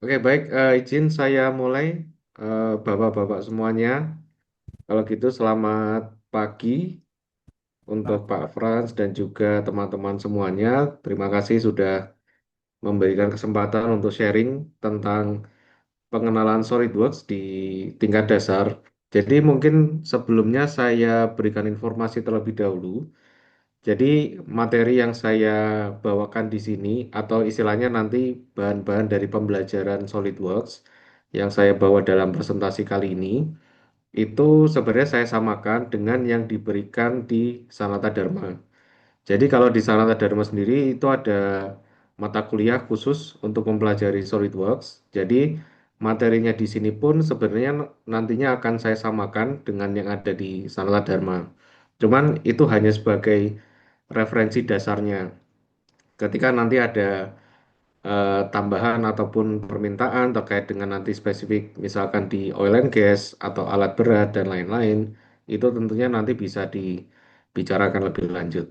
Oke, baik. Izin saya mulai, Bapak-bapak semuanya. Kalau gitu, selamat pagi untuk Pak Frans dan juga teman-teman semuanya. Terima kasih sudah memberikan kesempatan untuk sharing tentang pengenalan SolidWorks di tingkat dasar. Jadi mungkin sebelumnya saya berikan informasi terlebih dahulu. Jadi materi yang saya bawakan di sini atau istilahnya nanti bahan-bahan dari pembelajaran SolidWorks yang saya bawa dalam presentasi kali ini itu sebenarnya saya samakan dengan yang diberikan di Sanata Dharma. Jadi kalau di Sanata Dharma sendiri itu ada mata kuliah khusus untuk mempelajari SolidWorks. Jadi materinya di sini pun sebenarnya nantinya akan saya samakan dengan yang ada di Sanata Dharma. Cuman itu hanya sebagai referensi dasarnya. Ketika nanti ada tambahan ataupun permintaan terkait dengan nanti spesifik, misalkan di oil and gas atau alat berat dan lain-lain, itu tentunya nanti bisa dibicarakan lebih lanjut.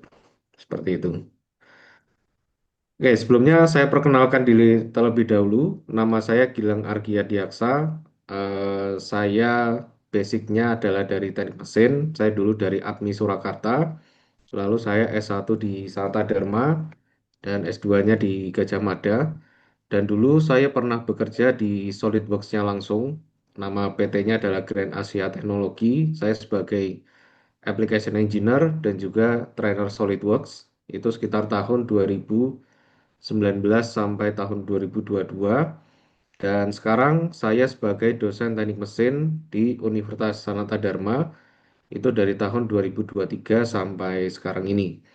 Seperti itu. Oke, sebelumnya saya perkenalkan diri terlebih dahulu. Nama saya Gilang Argia Diaksa. Saya basicnya adalah dari teknik mesin. Saya dulu dari ATMI Surakarta. Lalu saya S1 di Sanata Dharma dan S2-nya di Gajah Mada. Dan dulu saya pernah bekerja di SolidWorks-nya langsung. Nama PT-nya adalah Grand Asia Teknologi. Saya sebagai Application Engineer dan juga trainer SolidWorks. Itu sekitar tahun 2019 sampai tahun 2022. Dan sekarang saya sebagai dosen teknik mesin di Universitas Sanata Dharma. Itu dari tahun 2023 sampai sekarang ini.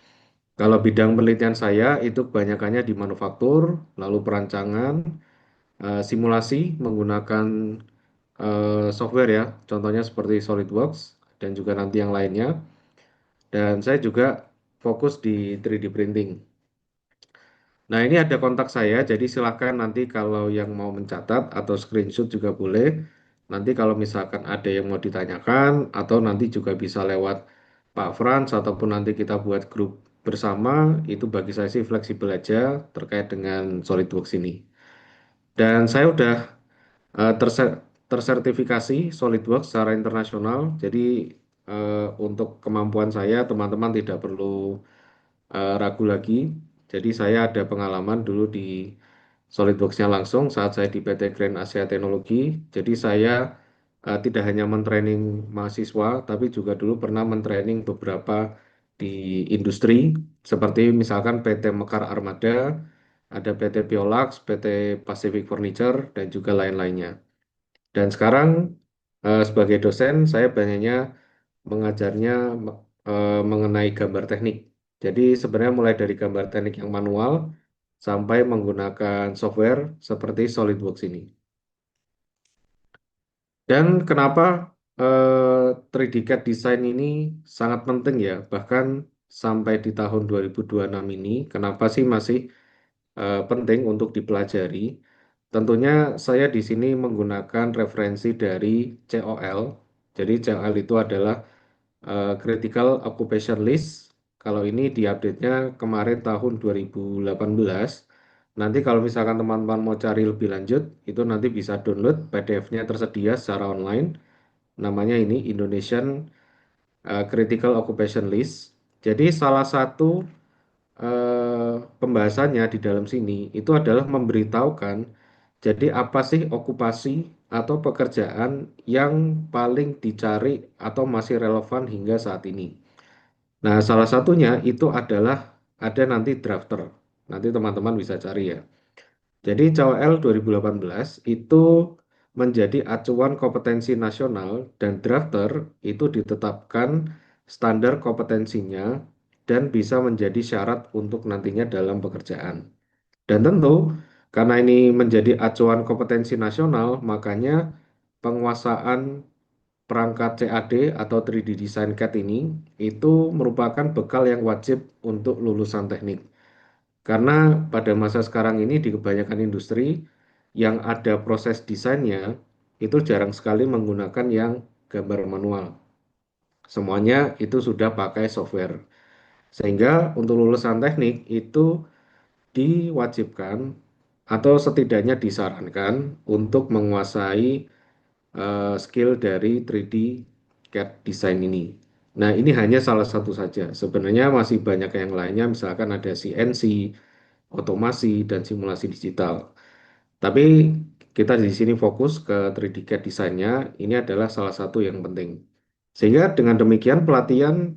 Kalau bidang penelitian saya itu kebanyakannya di manufaktur, lalu perancangan, simulasi menggunakan software ya, contohnya seperti SolidWorks dan juga nanti yang lainnya. Dan saya juga fokus di 3D printing. Nah, ini ada kontak saya, jadi silakan nanti kalau yang mau mencatat atau screenshot juga boleh. Nanti kalau misalkan ada yang mau ditanyakan atau nanti juga bisa lewat Pak Frans ataupun nanti kita buat grup bersama, itu bagi saya sih fleksibel aja terkait dengan SolidWorks ini. Dan saya udah tersertifikasi SolidWorks secara internasional. Jadi untuk kemampuan saya teman-teman tidak perlu ragu lagi. Jadi saya ada pengalaman dulu di SolidWorks-nya langsung saat saya di PT Grand Asia Teknologi. Jadi saya tidak hanya mentraining mahasiswa, tapi juga dulu pernah mentraining beberapa di industri, seperti misalkan PT Mekar Armada, ada PT Piolax, PT Pacific Furniture, dan juga lain-lainnya. Dan sekarang sebagai dosen saya banyaknya mengajarnya mengenai gambar teknik. Jadi sebenarnya mulai dari gambar teknik yang manual sampai menggunakan software seperti SolidWorks ini. Dan kenapa 3D CAD design ini sangat penting ya, bahkan sampai di tahun 2026 ini, kenapa sih masih penting untuk dipelajari? Tentunya saya di sini menggunakan referensi dari COL. Jadi COL itu adalah Critical Occupation List. Kalau ini diupdate-nya kemarin tahun 2018. Nanti kalau misalkan teman-teman mau cari lebih lanjut, itu nanti bisa download PDF-nya tersedia secara online. Namanya ini Indonesian Critical Occupation List. Jadi salah satu pembahasannya di dalam sini itu adalah memberitahukan jadi apa sih okupasi atau pekerjaan yang paling dicari atau masih relevan hingga saat ini. Nah, salah satunya itu adalah ada nanti drafter. Nanti teman-teman bisa cari ya. Jadi COL 2018 itu menjadi acuan kompetensi nasional dan drafter itu ditetapkan standar kompetensinya dan bisa menjadi syarat untuk nantinya dalam pekerjaan. Dan tentu karena ini menjadi acuan kompetensi nasional, makanya penguasaan perangkat CAD atau 3D Design CAD ini itu merupakan bekal yang wajib untuk lulusan teknik. Karena pada masa sekarang ini di kebanyakan industri yang ada proses desainnya itu jarang sekali menggunakan yang gambar manual. Semuanya itu sudah pakai software. Sehingga untuk lulusan teknik itu diwajibkan atau setidaknya disarankan untuk menguasai skill dari 3D CAD design ini. Nah, ini hanya salah satu saja. Sebenarnya masih banyak yang lainnya, misalkan ada CNC, otomasi, dan simulasi digital. Tapi kita di sini fokus ke 3D CAD desainnya, ini adalah salah satu yang penting. Sehingga dengan demikian pelatihan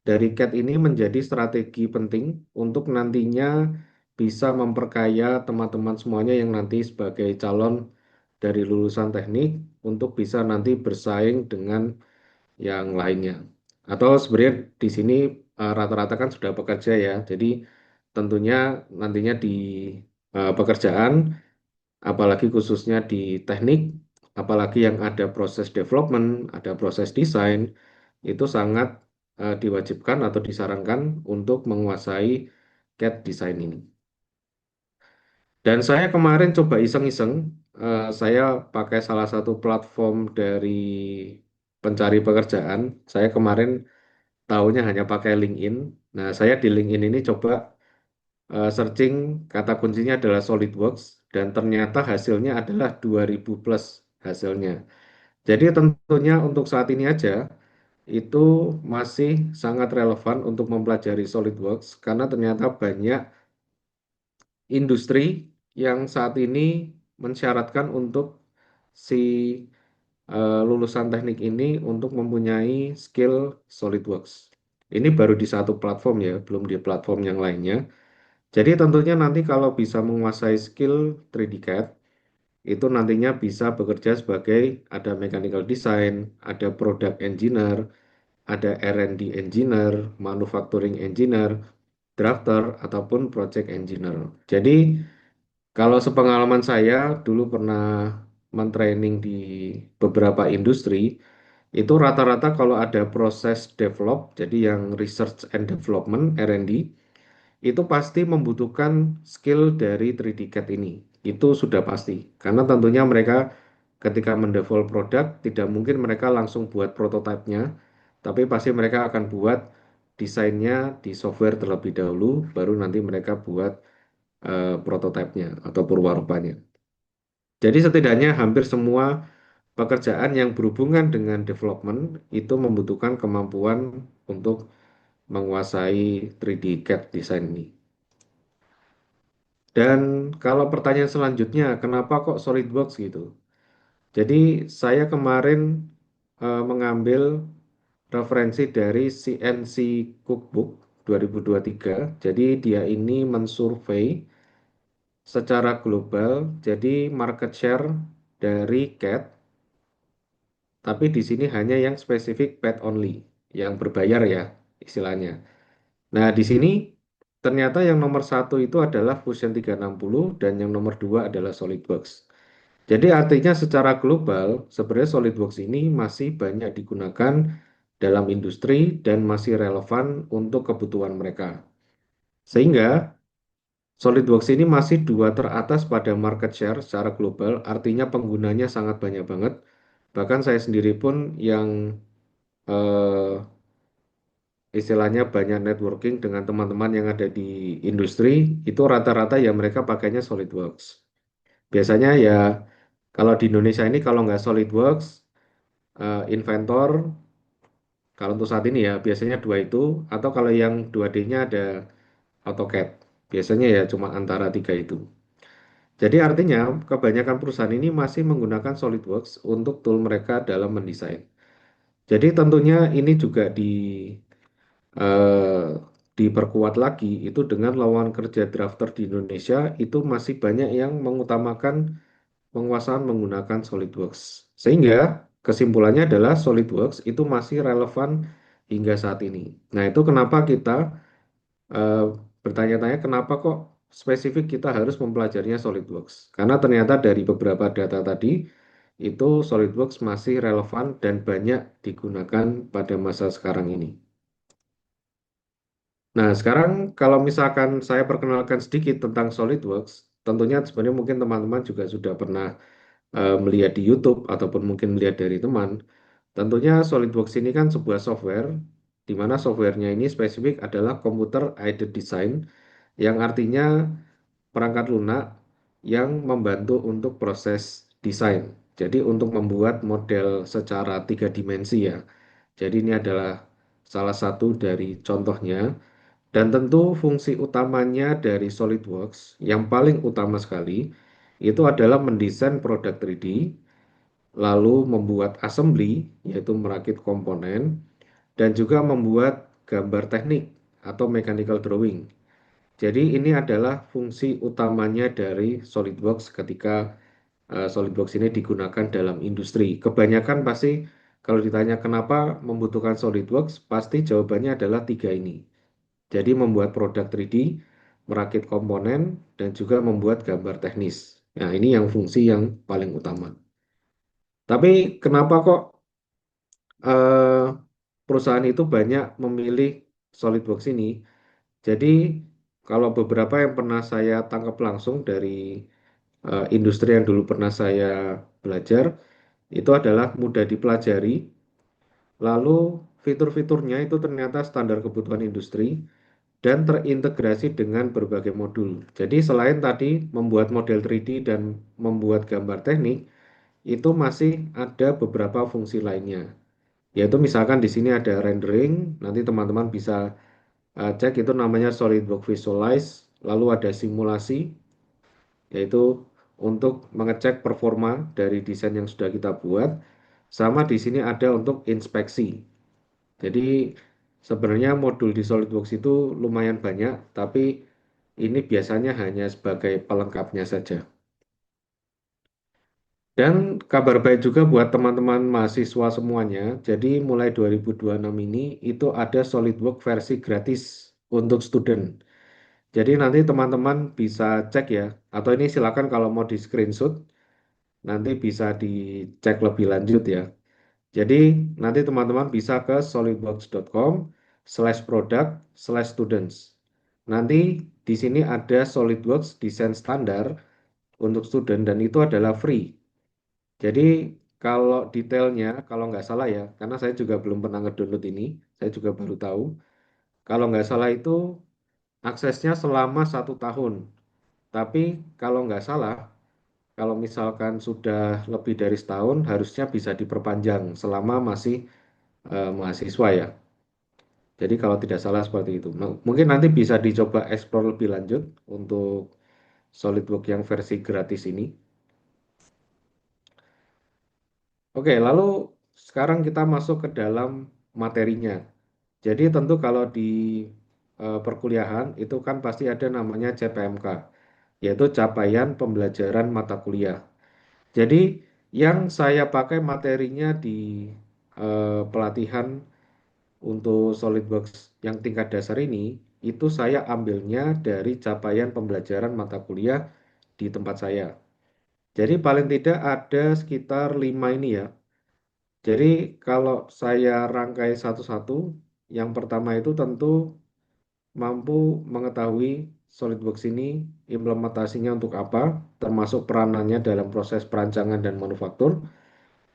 dari CAD ini menjadi strategi penting untuk nantinya bisa memperkaya teman-teman semuanya yang nanti sebagai calon dari lulusan teknik untuk bisa nanti bersaing dengan yang lainnya. Atau sebenarnya di sini rata-rata kan sudah bekerja ya, jadi tentunya nantinya di pekerjaan, apalagi khususnya di teknik, apalagi yang ada proses development, ada proses desain, itu sangat diwajibkan atau disarankan untuk menguasai CAD design ini. Dan saya kemarin coba iseng-iseng, saya pakai salah satu platform dari pencari pekerjaan. Saya kemarin tahunya hanya pakai LinkedIn. Nah, saya di LinkedIn ini coba searching kata kuncinya adalah SolidWorks dan ternyata hasilnya adalah 2000 plus hasilnya. Jadi tentunya untuk saat ini aja itu masih sangat relevan untuk mempelajari SolidWorks karena ternyata banyak industri yang saat ini mensyaratkan untuk si lulusan teknik ini untuk mempunyai skill SolidWorks. Ini baru di satu platform ya, belum di platform yang lainnya. Jadi tentunya nanti kalau bisa menguasai skill 3D CAD, itu nantinya bisa bekerja sebagai ada mechanical design, ada product engineer, ada R&D engineer, manufacturing engineer, drafter, ataupun project engineer. Jadi kalau sepengalaman saya dulu pernah mentraining di beberapa industri, itu rata-rata kalau ada proses develop, jadi yang research and development R&D, itu pasti membutuhkan skill dari 3D CAD ini. Itu sudah pasti. Karena tentunya mereka ketika mendevelop produk, tidak mungkin mereka langsung buat prototipenya, tapi pasti mereka akan buat desainnya di software terlebih dahulu, baru nanti mereka buat prototipenya atau purwarupanya. Jadi setidaknya hampir semua pekerjaan yang berhubungan dengan development itu membutuhkan kemampuan untuk menguasai 3D CAD design ini. Dan kalau pertanyaan selanjutnya, kenapa kok SolidWorks gitu? Jadi saya kemarin mengambil referensi dari CNC Cookbook 2023. Jadi dia ini mensurvei secara global, jadi market share dari CAD, tapi di sini hanya yang spesifik pet only, yang berbayar ya istilahnya. Nah, di sini ternyata yang nomor satu itu adalah Fusion 360 dan yang nomor dua adalah SolidWorks. Jadi artinya secara global sebenarnya SolidWorks ini masih banyak digunakan dalam industri dan masih relevan untuk kebutuhan mereka. Sehingga SolidWorks ini masih dua teratas pada market share secara global, artinya penggunanya sangat banyak banget. Bahkan saya sendiri pun yang eh, istilahnya banyak networking dengan teman-teman yang ada di industri, itu rata-rata ya mereka pakainya SolidWorks. Biasanya ya kalau di Indonesia ini kalau nggak SolidWorks, Inventor, kalau untuk saat ini ya biasanya dua itu, atau kalau yang 2D-nya ada AutoCAD. Biasanya ya cuma antara tiga itu. Jadi artinya kebanyakan perusahaan ini masih menggunakan SolidWorks untuk tool mereka dalam mendesain. Jadi tentunya ini juga eh, diperkuat lagi itu dengan lowongan kerja drafter di Indonesia itu masih banyak yang mengutamakan penguasaan menggunakan SolidWorks. Sehingga kesimpulannya adalah SolidWorks itu masih relevan hingga saat ini. Nah, itu kenapa kita eh, bertanya-tanya kenapa kok spesifik kita harus mempelajarinya SolidWorks. Karena ternyata dari beberapa data tadi itu SolidWorks masih relevan dan banyak digunakan pada masa sekarang ini. Nah, sekarang kalau misalkan saya perkenalkan sedikit tentang SolidWorks, tentunya sebenarnya mungkin teman-teman juga sudah pernah melihat di YouTube ataupun mungkin melihat dari teman. Tentunya SolidWorks ini kan sebuah software, di mana softwarenya ini spesifik adalah Computer Aided Design, yang artinya perangkat lunak yang membantu untuk proses desain. Jadi untuk membuat model secara tiga dimensi ya. Jadi ini adalah salah satu dari contohnya. Dan tentu fungsi utamanya dari SolidWorks yang paling utama sekali itu adalah mendesain produk 3D, lalu membuat assembly, yaitu merakit komponen, dan juga membuat gambar teknik atau mechanical drawing. Jadi ini adalah fungsi utamanya dari SolidWorks ketika SolidWorks ini digunakan dalam industri. Kebanyakan pasti kalau ditanya kenapa membutuhkan SolidWorks, pasti jawabannya adalah tiga ini. Jadi membuat produk 3D, merakit komponen, dan juga membuat gambar teknis. Nah, ini yang fungsi yang paling utama. Tapi kenapa kok eh, perusahaan itu banyak memilih SolidWorks ini? Jadi kalau beberapa yang pernah saya tangkap langsung dari industri yang dulu pernah saya belajar, itu adalah mudah dipelajari, lalu fitur-fiturnya itu ternyata standar kebutuhan industri, dan terintegrasi dengan berbagai modul. Jadi selain tadi membuat model 3D dan membuat gambar teknik, itu masih ada beberapa fungsi lainnya. Yaitu misalkan di sini ada rendering, nanti teman-teman bisa cek itu namanya SolidWorks Visualize, lalu ada simulasi, yaitu untuk mengecek performa dari desain yang sudah kita buat, sama di sini ada untuk inspeksi. Jadi sebenarnya modul di SolidWorks itu lumayan banyak, tapi ini biasanya hanya sebagai pelengkapnya saja. Dan kabar baik juga buat teman-teman mahasiswa semuanya. Jadi mulai 2026 ini itu ada SolidWorks versi gratis untuk student. Jadi nanti teman-teman bisa cek ya, atau ini silakan kalau mau di screenshot, nanti bisa dicek lebih lanjut ya. Jadi nanti teman-teman bisa ke solidworks.com/product/students. Nanti di sini ada SolidWorks desain standar untuk student dan itu adalah free. Jadi kalau detailnya, kalau nggak salah ya, karena saya juga belum pernah ngedownload ini, saya juga baru tahu. Kalau nggak salah itu aksesnya selama 1 tahun. Tapi kalau nggak salah, kalau misalkan sudah lebih dari setahun, harusnya bisa diperpanjang selama masih mahasiswa ya. Jadi kalau tidak salah seperti itu. Mungkin nanti bisa dicoba explore lebih lanjut untuk SolidWorks yang versi gratis ini. Oke, lalu sekarang kita masuk ke dalam materinya. Jadi tentu kalau di perkuliahan itu kan pasti ada namanya CPMK, yaitu capaian pembelajaran mata kuliah. Jadi yang saya pakai materinya di pelatihan untuk SolidWorks yang tingkat dasar ini, itu saya ambilnya dari capaian pembelajaran mata kuliah di tempat saya. Jadi paling tidak ada sekitar 5 ini ya. Jadi kalau saya rangkai satu-satu, yang pertama itu tentu mampu mengetahui SolidWorks ini implementasinya untuk apa, termasuk peranannya dalam proses perancangan dan manufaktur,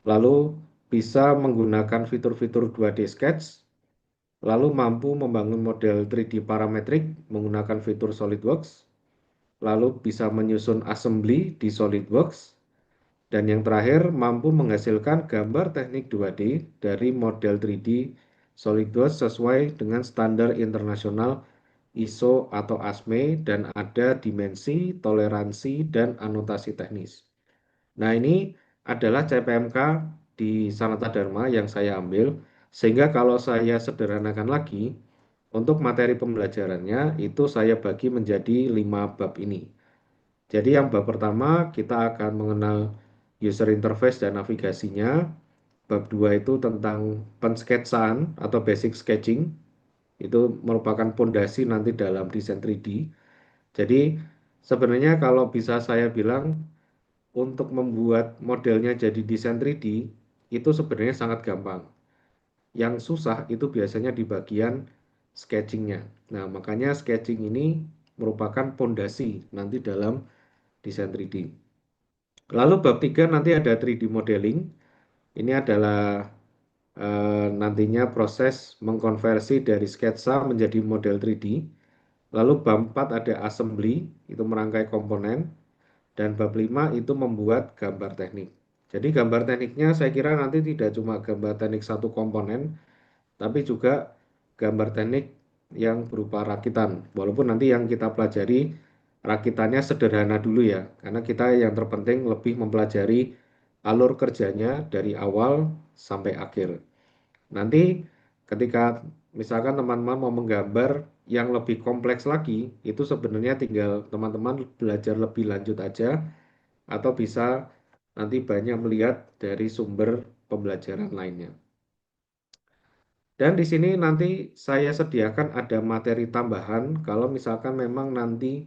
lalu bisa menggunakan fitur-fitur 2D Sketch, lalu mampu membangun model 3D parametrik menggunakan fitur SolidWorks, lalu bisa menyusun assembly di SolidWorks, dan yang terakhir mampu menghasilkan gambar teknik 2D dari model 3D SolidWorks sesuai dengan standar internasional ISO atau ASME dan ada dimensi, toleransi, dan anotasi teknis. Nah, ini adalah CPMK di Sanata Dharma yang saya ambil, sehingga kalau saya sederhanakan lagi, untuk materi pembelajarannya itu saya bagi menjadi 5 bab ini. Jadi yang bab pertama kita akan mengenal user interface dan navigasinya. Bab 2 itu tentang pensketsaan atau basic sketching. Itu merupakan pondasi nanti dalam desain 3D. Jadi sebenarnya kalau bisa saya bilang untuk membuat modelnya jadi desain 3D itu sebenarnya sangat gampang. Yang susah itu biasanya di bagian sketchingnya. Nah, makanya sketching ini merupakan pondasi nanti dalam desain 3D. Lalu bab 3 nanti ada 3D modeling. Ini adalah nantinya proses mengkonversi dari sketsa menjadi model 3D. Lalu bab 4 ada assembly, itu merangkai komponen. dan bab 5 itu membuat gambar teknik. Jadi gambar tekniknya saya kira nanti tidak cuma gambar teknik satu komponen, tapi juga gambar teknik yang berupa rakitan. Walaupun nanti yang kita pelajari rakitannya sederhana dulu ya, karena kita yang terpenting lebih mempelajari alur kerjanya dari awal sampai akhir. Nanti ketika misalkan teman-teman mau menggambar yang lebih kompleks lagi, itu sebenarnya tinggal teman-teman belajar lebih lanjut aja, atau bisa nanti banyak melihat dari sumber pembelajaran lainnya. Dan di sini nanti saya sediakan ada materi tambahan kalau misalkan memang nanti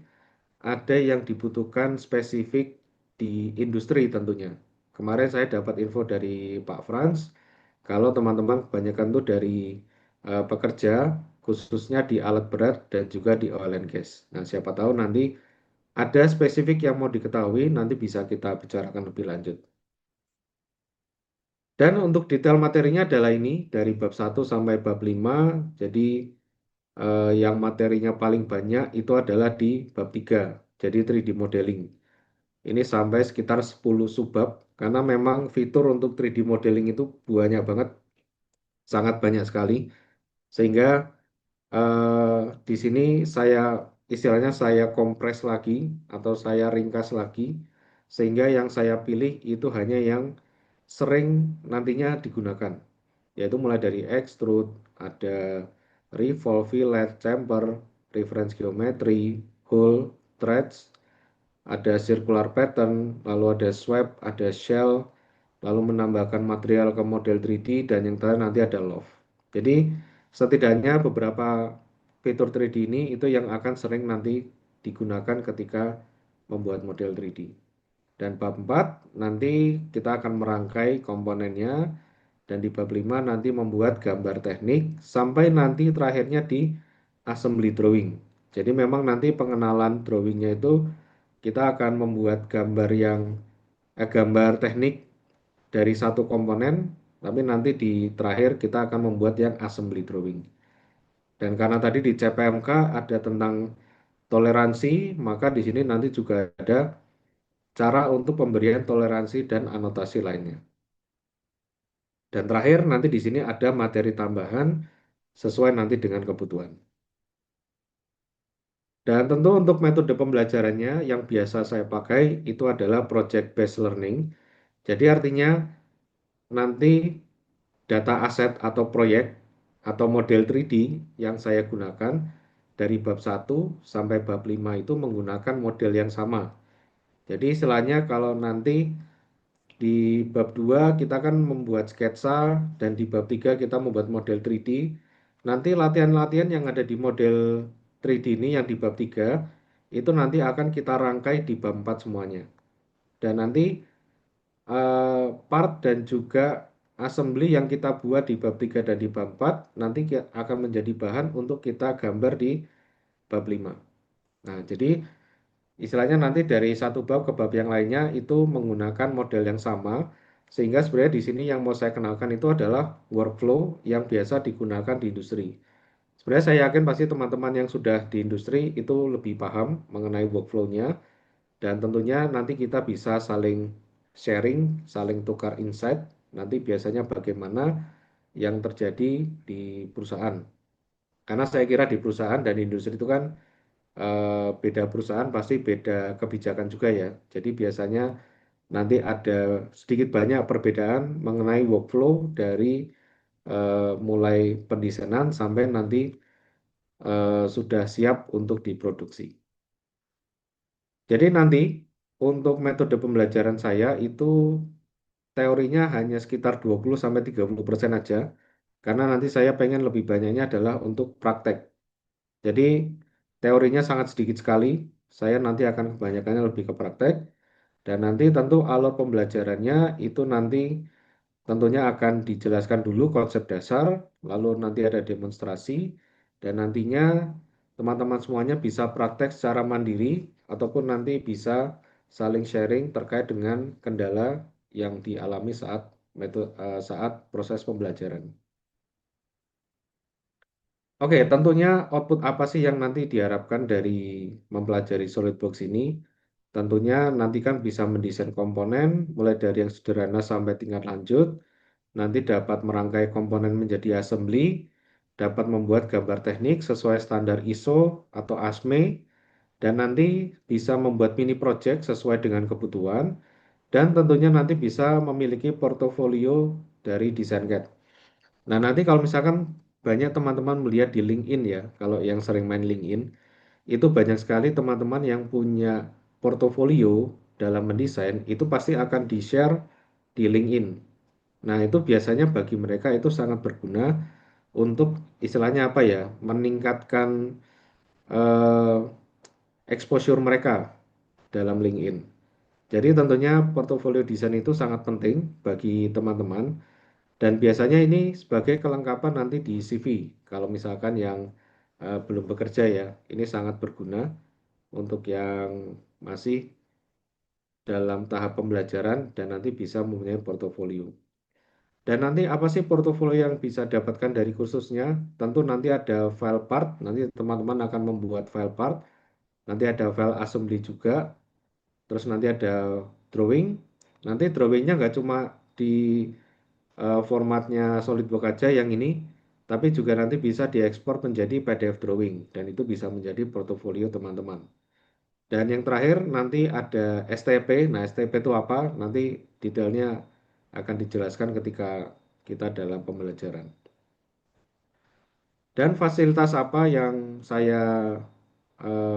ada yang dibutuhkan spesifik di industri tentunya. Kemarin saya dapat info dari Pak Franz, kalau teman-teman kebanyakan tuh dari pekerja khususnya di alat berat dan juga di oil and gas. Nah, siapa tahu nanti ada spesifik yang mau diketahui, nanti bisa kita bicarakan lebih lanjut. Dan untuk detail materinya adalah ini dari bab 1 sampai bab 5. Jadi yang materinya paling banyak itu adalah di bab 3. Jadi 3D modeling. Ini sampai sekitar 10 subbab karena memang fitur untuk 3D modeling itu banyak banget, sangat banyak sekali. Sehingga di sini saya istilahnya saya kompres lagi atau saya ringkas lagi sehingga yang saya pilih itu hanya yang sering nantinya digunakan, yaitu mulai dari extrude, ada revolve, fillet, chamfer, reference geometry, hole, threads, ada circular pattern, lalu ada sweep, ada shell, lalu menambahkan material ke model 3D, dan yang terakhir nanti ada loft. Jadi setidaknya beberapa fitur 3D ini itu yang akan sering nanti digunakan ketika membuat model 3D. Dan bab 4 nanti kita akan merangkai komponennya, dan di bab 5 nanti membuat gambar teknik sampai nanti terakhirnya di assembly drawing. Jadi memang nanti pengenalan drawingnya itu kita akan membuat gambar yang gambar teknik dari satu komponen, tapi nanti di terakhir kita akan membuat yang assembly drawing. Dan karena tadi di CPMK ada tentang toleransi, maka di sini nanti juga ada cara untuk pemberian toleransi dan anotasi lainnya. Dan terakhir nanti di sini ada materi tambahan sesuai nanti dengan kebutuhan. Dan tentu untuk metode pembelajarannya yang biasa saya pakai itu adalah project based learning. Jadi artinya nanti data aset atau proyek atau model 3D yang saya gunakan dari bab 1 sampai bab 5 itu menggunakan model yang sama. Jadi istilahnya kalau nanti di bab 2 kita kan membuat sketsa dan di bab 3 kita membuat model 3D. Nanti latihan-latihan yang ada di model 3D ini yang di bab 3 itu nanti akan kita rangkai di bab 4 semuanya. Dan nanti part dan juga assembly yang kita buat di bab 3 dan di bab 4 nanti akan menjadi bahan untuk kita gambar di bab 5. Nah, jadi istilahnya nanti dari satu bab ke bab yang lainnya itu menggunakan model yang sama, sehingga sebenarnya di sini yang mau saya kenalkan itu adalah workflow yang biasa digunakan di industri. Sebenarnya saya yakin pasti teman-teman yang sudah di industri itu lebih paham mengenai workflow-nya, dan tentunya nanti kita bisa saling sharing, saling tukar insight, nanti biasanya bagaimana yang terjadi di perusahaan. Karena saya kira di perusahaan dan industri itu kan beda perusahaan pasti beda kebijakan juga ya. Jadi biasanya nanti ada sedikit banyak perbedaan mengenai workflow dari mulai pendesainan sampai nanti sudah siap untuk diproduksi. Jadi nanti untuk metode pembelajaran saya itu teorinya hanya sekitar 20-30% aja, karena nanti saya pengen lebih banyaknya adalah untuk praktek. Jadi teorinya sangat sedikit sekali, saya nanti akan kebanyakannya lebih ke praktek, dan nanti tentu alur pembelajarannya itu nanti tentunya akan dijelaskan dulu konsep dasar, lalu nanti ada demonstrasi, dan nantinya teman-teman semuanya bisa praktek secara mandiri ataupun nanti bisa saling sharing terkait dengan kendala yang dialami saat saat proses pembelajaran. Oke, tentunya output apa sih yang nanti diharapkan dari mempelajari SolidWorks ini? Tentunya nanti kan bisa mendesain komponen mulai dari yang sederhana sampai tingkat lanjut, nanti dapat merangkai komponen menjadi assembly, dapat membuat gambar teknik sesuai standar ISO atau ASME, dan nanti bisa membuat mini project sesuai dengan kebutuhan, dan tentunya nanti bisa memiliki portofolio dari desain CAD. Nah, nanti kalau misalkan banyak teman-teman melihat di LinkedIn ya, kalau yang sering main LinkedIn, itu banyak sekali teman-teman yang punya portofolio dalam mendesain, itu pasti akan di-share di LinkedIn. Nah, itu biasanya bagi mereka itu sangat berguna untuk istilahnya apa ya, meningkatkan eh, exposure mereka dalam LinkedIn. Jadi tentunya portofolio desain itu sangat penting bagi teman-teman dan biasanya ini sebagai kelengkapan nanti di CV. Kalau misalkan yang belum bekerja ya, ini sangat berguna untuk yang masih dalam tahap pembelajaran dan nanti bisa mempunyai portofolio. Dan nanti apa sih portofolio yang bisa dapatkan dari kursusnya? Tentu nanti ada file part, nanti teman-teman akan membuat file part, nanti ada file assembly juga, terus nanti ada drawing. Nanti drawingnya nggak cuma di formatnya SolidWorks aja yang ini, tapi juga nanti bisa diekspor menjadi PDF drawing dan itu bisa menjadi portofolio teman-teman. Dan yang terakhir nanti ada STP. Nah, STP itu apa? Nanti detailnya akan dijelaskan ketika kita dalam pembelajaran. Dan fasilitas apa yang saya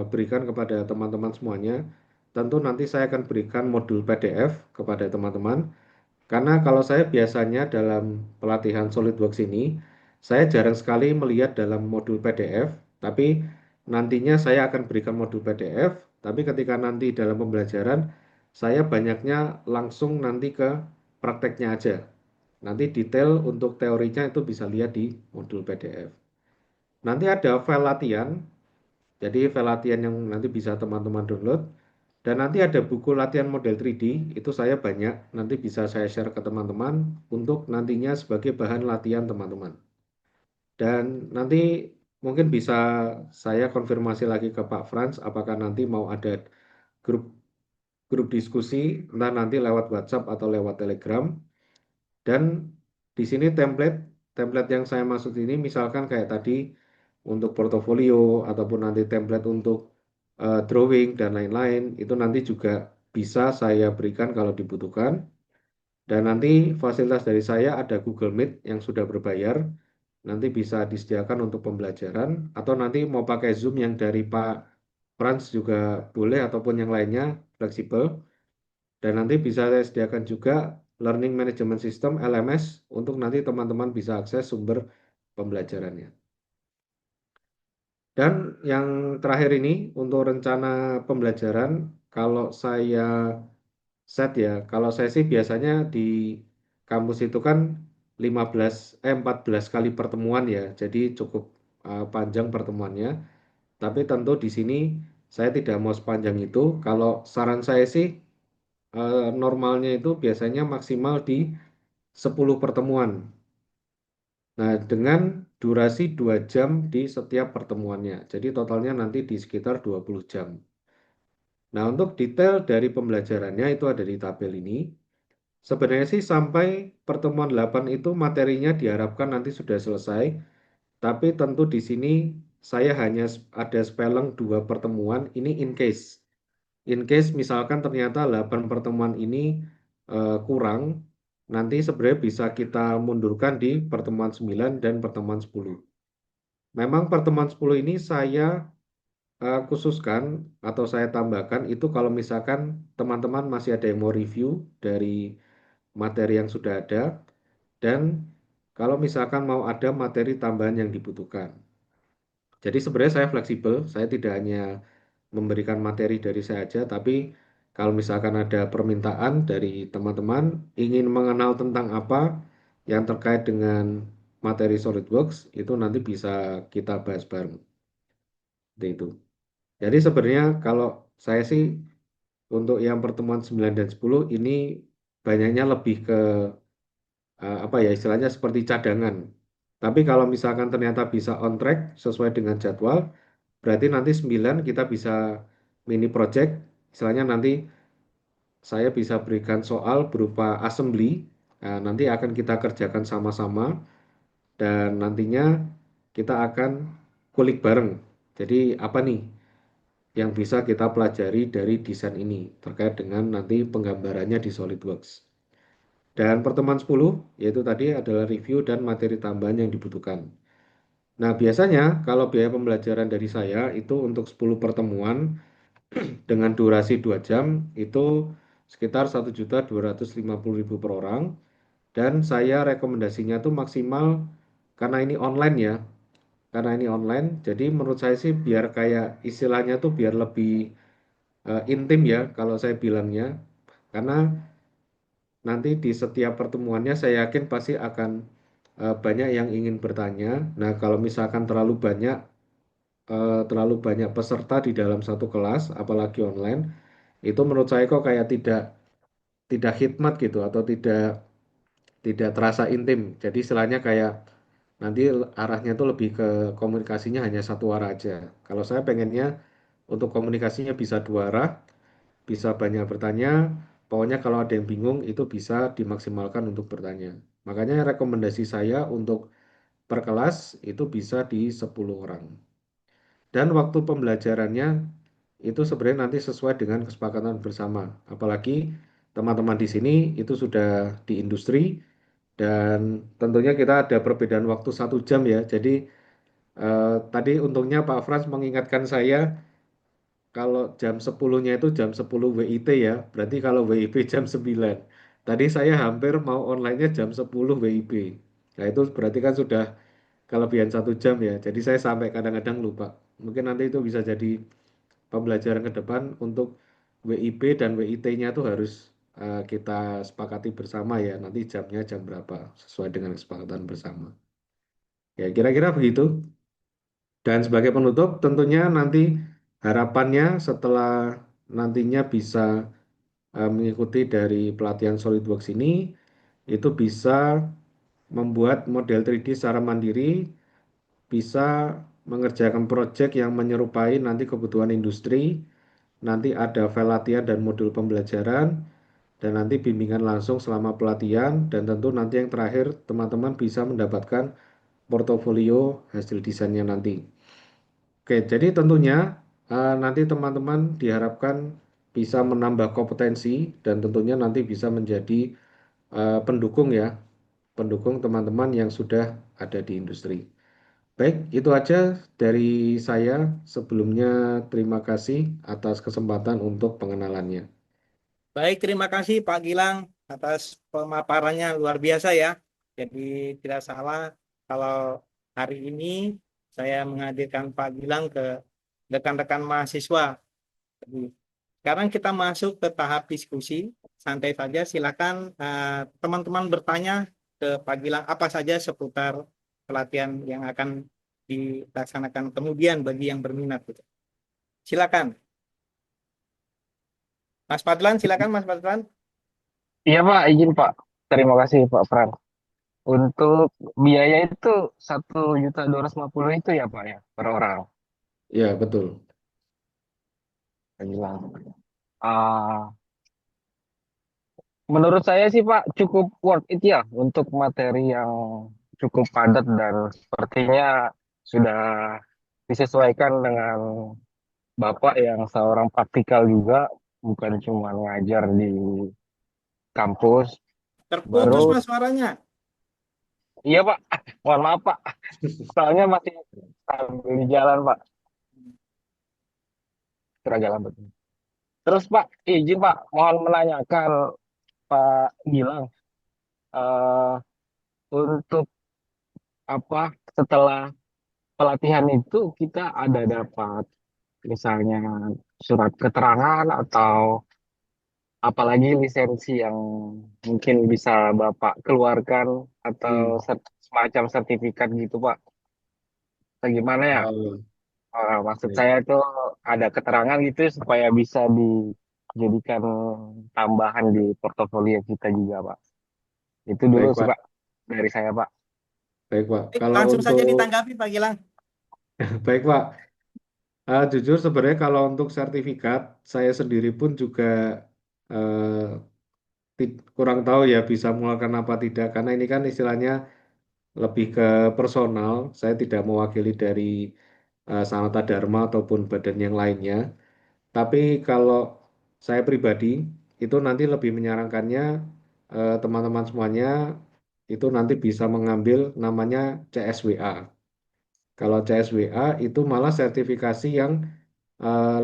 berikan kepada teman-teman semuanya? Tentu nanti saya akan berikan modul PDF kepada teman-teman. Karena kalau saya biasanya dalam pelatihan SolidWorks ini, saya jarang sekali melihat dalam modul PDF, tapi nantinya saya akan berikan modul PDF, tapi ketika nanti dalam pembelajaran, saya banyaknya langsung nanti ke prakteknya aja. Nanti detail untuk teorinya itu bisa lihat di modul PDF. Nanti ada file latihan, jadi file latihan yang nanti bisa teman-teman download. Dan nanti ada buku latihan model 3D, itu saya banyak, nanti bisa saya share ke teman-teman untuk nantinya sebagai bahan latihan teman-teman. Dan nanti mungkin bisa saya konfirmasi lagi ke Pak Franz, apakah nanti mau ada grup grup diskusi, entah nanti lewat WhatsApp atau lewat Telegram. Dan di sini template yang saya maksud ini misalkan kayak tadi untuk portofolio ataupun nanti template untuk drawing dan lain-lain itu nanti juga bisa saya berikan kalau dibutuhkan. Dan nanti fasilitas dari saya ada Google Meet yang sudah berbayar, nanti bisa disediakan untuk pembelajaran atau nanti mau pakai Zoom yang dari Pak Franz juga boleh ataupun yang lainnya fleksibel. Dan nanti bisa saya sediakan juga Learning Management System LMS untuk nanti teman-teman bisa akses sumber pembelajarannya. Dan yang terakhir ini untuk rencana pembelajaran, kalau saya set ya, kalau saya sih biasanya di kampus itu kan 14 kali pertemuan ya, jadi cukup panjang pertemuannya. Tapi tentu di sini saya tidak mau sepanjang itu. Kalau saran saya sih normalnya itu biasanya maksimal di 10 pertemuan. Nah, dengan durasi 2 jam di setiap pertemuannya. Jadi totalnya nanti di sekitar 20 jam. Nah, untuk detail dari pembelajarannya itu ada di tabel ini. Sebenarnya sih sampai pertemuan 8 itu materinya diharapkan nanti sudah selesai. Tapi tentu di sini saya hanya ada spelling 2 pertemuan. Ini in case. In case misalkan ternyata 8 pertemuan ini kurang, nanti sebenarnya bisa kita mundurkan di pertemuan 9 dan pertemuan 10. Memang pertemuan 10 ini saya khususkan atau saya tambahkan itu kalau misalkan teman-teman masih ada yang mau review dari materi yang sudah ada dan kalau misalkan mau ada materi tambahan yang dibutuhkan. Jadi sebenarnya saya fleksibel, saya tidak hanya memberikan materi dari saya aja, tapi kalau misalkan ada permintaan dari teman-teman ingin mengenal tentang apa yang terkait dengan materi SolidWorks, itu nanti bisa kita bahas bareng. Seperti itu. Jadi sebenarnya kalau saya sih untuk yang pertemuan 9 dan 10 ini banyaknya lebih ke apa ya istilahnya seperti cadangan. Tapi kalau misalkan ternyata bisa on track sesuai dengan jadwal, berarti nanti 9 kita bisa mini project Istilahnya nanti saya bisa berikan soal berupa assembly. Nah, nanti akan kita kerjakan sama-sama dan nantinya kita akan kulik bareng. Jadi apa nih yang bisa kita pelajari dari desain ini terkait dengan nanti penggambarannya di SolidWorks. Dan pertemuan 10 yaitu tadi adalah review dan materi tambahan yang dibutuhkan. Nah, biasanya kalau biaya pembelajaran dari saya itu untuk 10 pertemuan dengan durasi 2 jam itu sekitar 1.250.000 per orang dan saya rekomendasinya tuh maksimal karena ini online ya. Karena ini online, jadi menurut saya sih biar kayak istilahnya tuh biar lebih intim ya kalau saya bilangnya. Karena nanti di setiap pertemuannya saya yakin pasti akan banyak yang ingin bertanya. Nah, kalau misalkan terlalu banyak peserta di dalam satu kelas, apalagi online, itu menurut saya kok kayak tidak khidmat gitu atau tidak terasa intim. Jadi istilahnya kayak nanti arahnya tuh lebih ke komunikasinya hanya satu arah aja. Kalau saya pengennya untuk komunikasinya bisa dua arah, bisa banyak bertanya. Pokoknya kalau ada yang bingung itu bisa dimaksimalkan untuk bertanya. Makanya rekomendasi saya untuk per kelas itu bisa di 10 orang. Dan waktu pembelajarannya itu sebenarnya nanti sesuai dengan kesepakatan bersama. Apalagi teman-teman di sini itu sudah di industri dan tentunya kita ada perbedaan waktu 1 jam ya. Jadi tadi untungnya Pak Frans mengingatkan saya kalau jam 10-nya itu jam 10 WIT ya. Berarti kalau WIB jam 9. Tadi saya hampir mau online-nya jam 10 WIB. Nah itu berarti kan sudah kelebihan 1 jam ya. Jadi saya sampai kadang-kadang lupa. Mungkin nanti itu bisa jadi pembelajaran ke depan untuk WIB dan WIT-nya tuh harus kita sepakati bersama ya. Nanti jamnya jam berapa sesuai dengan kesepakatan bersama. Ya kira-kira begitu. Dan sebagai penutup tentunya nanti harapannya setelah nantinya bisa mengikuti dari pelatihan SolidWorks ini itu bisa membuat model 3D secara mandiri, bisa mengerjakan proyek yang menyerupai nanti kebutuhan industri, nanti ada file latihan dan modul pembelajaran, dan nanti bimbingan langsung selama pelatihan, dan tentu nanti yang terakhir teman-teman bisa mendapatkan portofolio hasil desainnya nanti. Oke, jadi tentunya nanti teman-teman diharapkan bisa menambah kompetensi dan tentunya nanti bisa menjadi pendukung ya, pendukung teman-teman yang sudah ada di industri. Baik, itu aja dari saya. Sebelumnya terima kasih atas kesempatan untuk pengenalannya. Baik, terima kasih Pak Gilang atas pemaparannya luar biasa ya. Jadi tidak salah kalau hari ini saya menghadirkan Pak Gilang ke rekan-rekan mahasiswa. Jadi, sekarang kita masuk ke tahap diskusi. Santai saja, silakan teman-teman bertanya ke Pak Gilang apa saja seputar pelatihan yang akan dilaksanakan kemudian bagi yang berminat. Gitu. Silakan, Mas Fadlan. Silakan, Mas Fadlan. Iya Pak, izin Pak. Terima kasih Pak Fran. Untuk biaya itu 1.250.000 itu ya Pak ya per orang. Ya, betul. Bilang. Ah, menurut saya sih Pak cukup worth it ya untuk materi yang cukup padat dan sepertinya sudah disesuaikan dengan Bapak yang seorang praktikal juga, bukan cuma ngajar di kampus. Terputus, Baru, Mas, suaranya. iya Pak, mohon maaf Pak, soalnya masih sambil di jalan Pak, jalan betul. Terus Pak, izin Pak, mohon menanyakan Pak Gilang, eh, untuk apa setelah pelatihan itu kita ada dapat misalnya surat keterangan atau apalagi lisensi yang mungkin bisa Bapak keluarkan atau Hmm. semacam sertifikat gitu Pak. Bagaimana ya? Oh, Maksud baik. saya itu ada keterangan gitu supaya bisa dijadikan tambahan di portofolio kita juga Pak. Itu dulu Baik, sih Pak Pak. dari saya Pak. Baik, Pak. Baik, Kalau langsung untuk saja ditanggapi, Pak Gilang. baik, Pak. Jujur sebenarnya kalau untuk sertifikat, saya sendiri pun juga eh, kurang tahu ya bisa mengeluarkan apa tidak, karena ini kan istilahnya lebih ke personal. Saya tidak mewakili dari Sanata Dharma ataupun badan yang lainnya. Tapi kalau saya pribadi itu nanti lebih menyarankannya teman-teman semuanya itu nanti bisa mengambil namanya CSWA. Kalau CSWA itu malah sertifikasi yang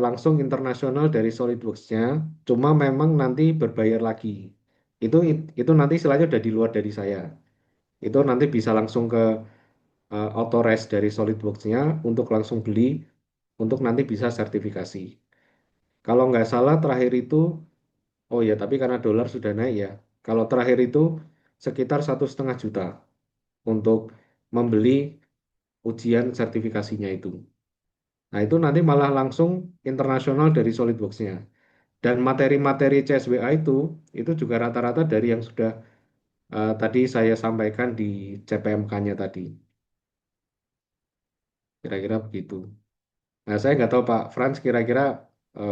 langsung internasional dari SolidWorks-nya, cuma memang nanti berbayar lagi. Itu nanti istilahnya udah di luar dari saya. Itu nanti bisa langsung ke Authorize dari SolidWorks-nya untuk langsung beli untuk nanti bisa sertifikasi. Kalau nggak salah terakhir itu, oh ya tapi karena dolar sudah naik ya. Kalau terakhir itu sekitar 1,5 juta untuk membeli ujian sertifikasinya itu. Nah itu nanti malah langsung internasional dari SolidWorks-nya. Dan materi-materi CSWA itu juga rata-rata dari yang sudah tadi saya sampaikan di CPMK-nya tadi. Kira-kira begitu. Nah, saya nggak tahu Pak Frans kira-kira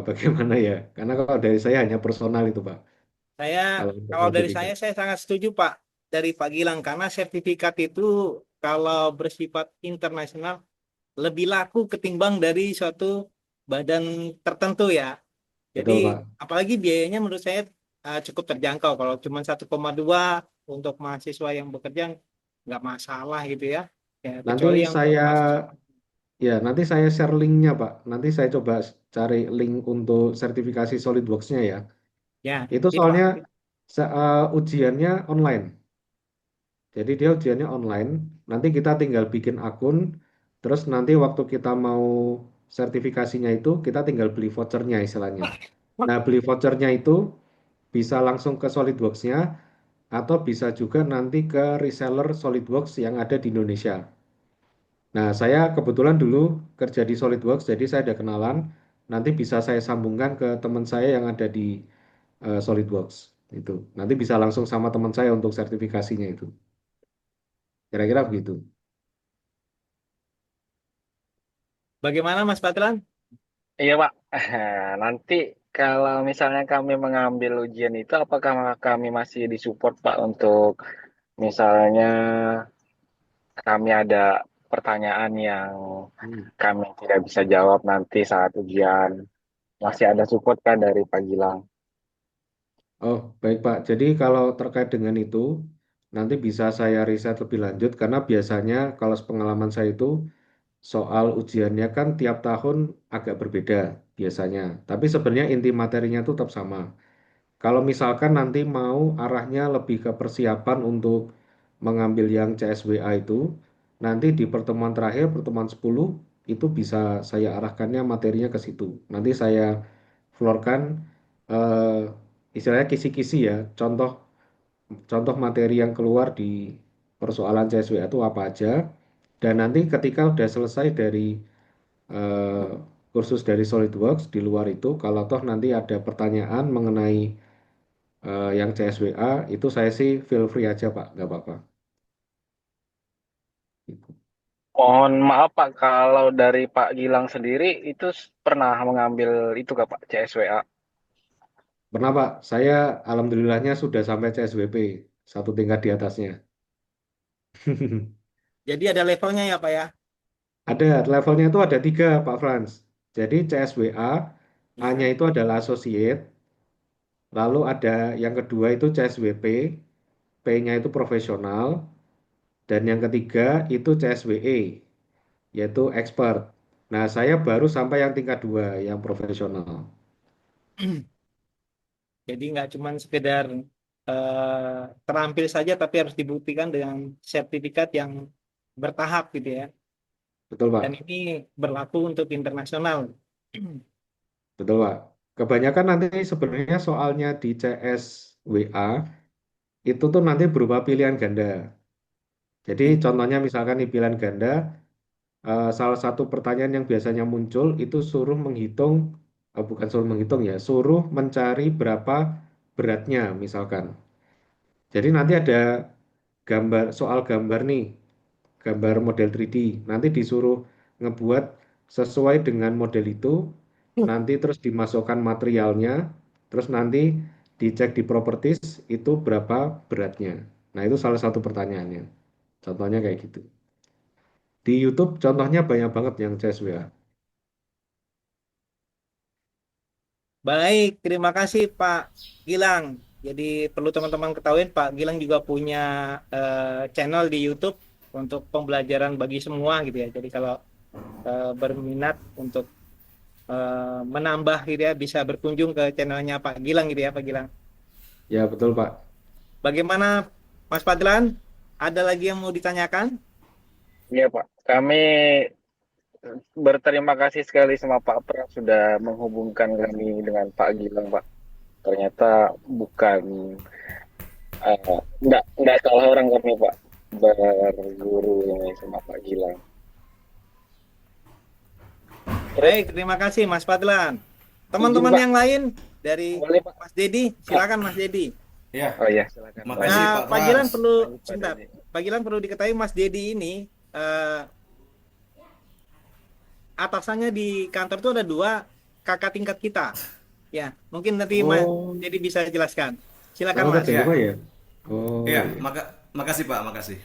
bagaimana ya. Karena kalau dari saya hanya personal itu Pak. Saya, Kalau untuk kalau dari sertifikat. saya sangat setuju Pak dari Pak Gilang karena sertifikat itu kalau bersifat internasional lebih laku ketimbang dari suatu badan tertentu ya. Jadi Betul Pak. apalagi biayanya menurut saya cukup terjangkau. Kalau cuma 1,2 untuk mahasiswa yang bekerja nggak masalah gitu ya. Ya Nanti kecuali yang untuk saya mahasiswa. ya nanti saya share linknya Pak. Nanti saya coba cari link untuk sertifikasi SolidWorks-nya ya. Ya, Itu itu Pak. soalnya ujiannya online. Jadi dia ujiannya online, nanti kita tinggal bikin akun, terus nanti waktu kita mau sertifikasinya itu, kita tinggal beli vouchernya istilahnya. Nah, beli vouchernya itu bisa langsung ke SolidWorks-nya, atau bisa juga nanti ke reseller SolidWorks yang ada di Indonesia. Nah, saya kebetulan dulu kerja di SolidWorks, jadi saya ada kenalan, nanti bisa saya sambungkan ke teman saya yang ada di SolidWorks. Itu. Nanti bisa langsung sama teman saya untuk sertifikasinya itu. Kira-kira begitu. Bagaimana Mas Patran? Iya Pak, nanti kalau misalnya kami mengambil ujian itu, apakah kami masih disupport Pak untuk misalnya kami ada pertanyaan yang Hmm. kami tidak bisa jawab nanti saat ujian, masih ada support kan dari Pak Gilang? Oh, baik Pak. Jadi kalau terkait dengan itu, nanti bisa saya riset lebih lanjut karena biasanya kalau pengalaman saya itu soal ujiannya kan tiap tahun agak berbeda biasanya. Tapi sebenarnya inti materinya itu tetap sama. Kalau misalkan nanti mau arahnya lebih ke persiapan untuk mengambil yang CSWA itu, nanti di pertemuan terakhir, pertemuan 10 itu bisa saya arahkannya materinya ke situ. Nanti saya florkan eh, istilahnya kisi-kisi ya, contoh contoh materi yang keluar di persoalan CSWA itu apa aja. Dan nanti ketika udah selesai dari eh, kursus dari SolidWorks di luar itu, kalau toh nanti ada pertanyaan mengenai yang CSWA itu saya sih feel free aja Pak, nggak apa-apa. Gitu. Mohon maaf Pak, kalau dari Pak Gilang sendiri itu pernah mengambil itu Kak Pak, CSWA? Pernah Pak, saya alhamdulillahnya sudah sampai CSWP, satu tingkat di atasnya. Jadi ada levelnya ya Pak ya? Ada levelnya itu ada tiga Pak Frans. Jadi CSWA, A-nya Ya. itu adalah associate, lalu ada yang kedua itu CSWP, P-nya itu profesional, dan yang ketiga itu CSWE, yaitu expert. Nah, saya baru sampai yang tingkat dua, yang profesional. Jadi nggak cuma sekedar terampil saja, tapi harus dibuktikan dengan sertifikat yang bertahap gitu ya. Betul Dan Pak, ini berlaku untuk internasional. betul Pak. Kebanyakan nanti sebenarnya soalnya di CSWA itu tuh nanti berupa pilihan ganda. Jadi Ya. contohnya misalkan di pilihan ganda, salah satu pertanyaan yang biasanya muncul itu suruh menghitung, bukan suruh menghitung ya, suruh mencari berapa beratnya misalkan. Jadi nanti ada gambar soal gambar nih, gambar model 3D. Nanti disuruh ngebuat sesuai dengan model itu, nanti terus dimasukkan materialnya, terus nanti dicek di properties itu berapa beratnya. Nah, itu salah satu pertanyaannya. Contohnya kayak gitu. Di YouTube contohnya banyak banget yang CSWA. Baik, terima kasih Pak Gilang. Jadi perlu teman-teman ketahui Pak Gilang juga punya channel di YouTube untuk pembelajaran bagi semua gitu ya. Jadi kalau berminat untuk menambah gitu ya, bisa berkunjung ke channelnya Pak Gilang gitu ya Pak Gilang. Ya, betul, Pak. Bagaimana Mas Fadlan? Ada lagi yang mau ditanyakan? Iya Pak, kami berterima kasih sekali sama Pak Pras sudah menghubungkan kami dengan Pak Gilang Pak. Ternyata bukan nggak salah orang kami Pak berguru ini sama Pak Gilang. Terus Baik, terima kasih Mas Fadlan. izin Teman-teman Pak, yang lain dari boleh Pak? Mas Dedi, Pak. silakan Mas Dedi. Ya, Oh iya, silakan Pak. makasih Pak Pak Gilang Frans. perlu Lanjut Pak sebentar. Dedi. Pak Gilang perlu diketahui Mas Dedi ini eh, atasannya di kantor itu ada dua kakak tingkat kita. Ya, mungkin nanti Mas Oh, Dedi bisa jelaskan. Silakan oh, Mas. ada Ya, dua ya? Oh, ya, iya. makasih Pak, makasih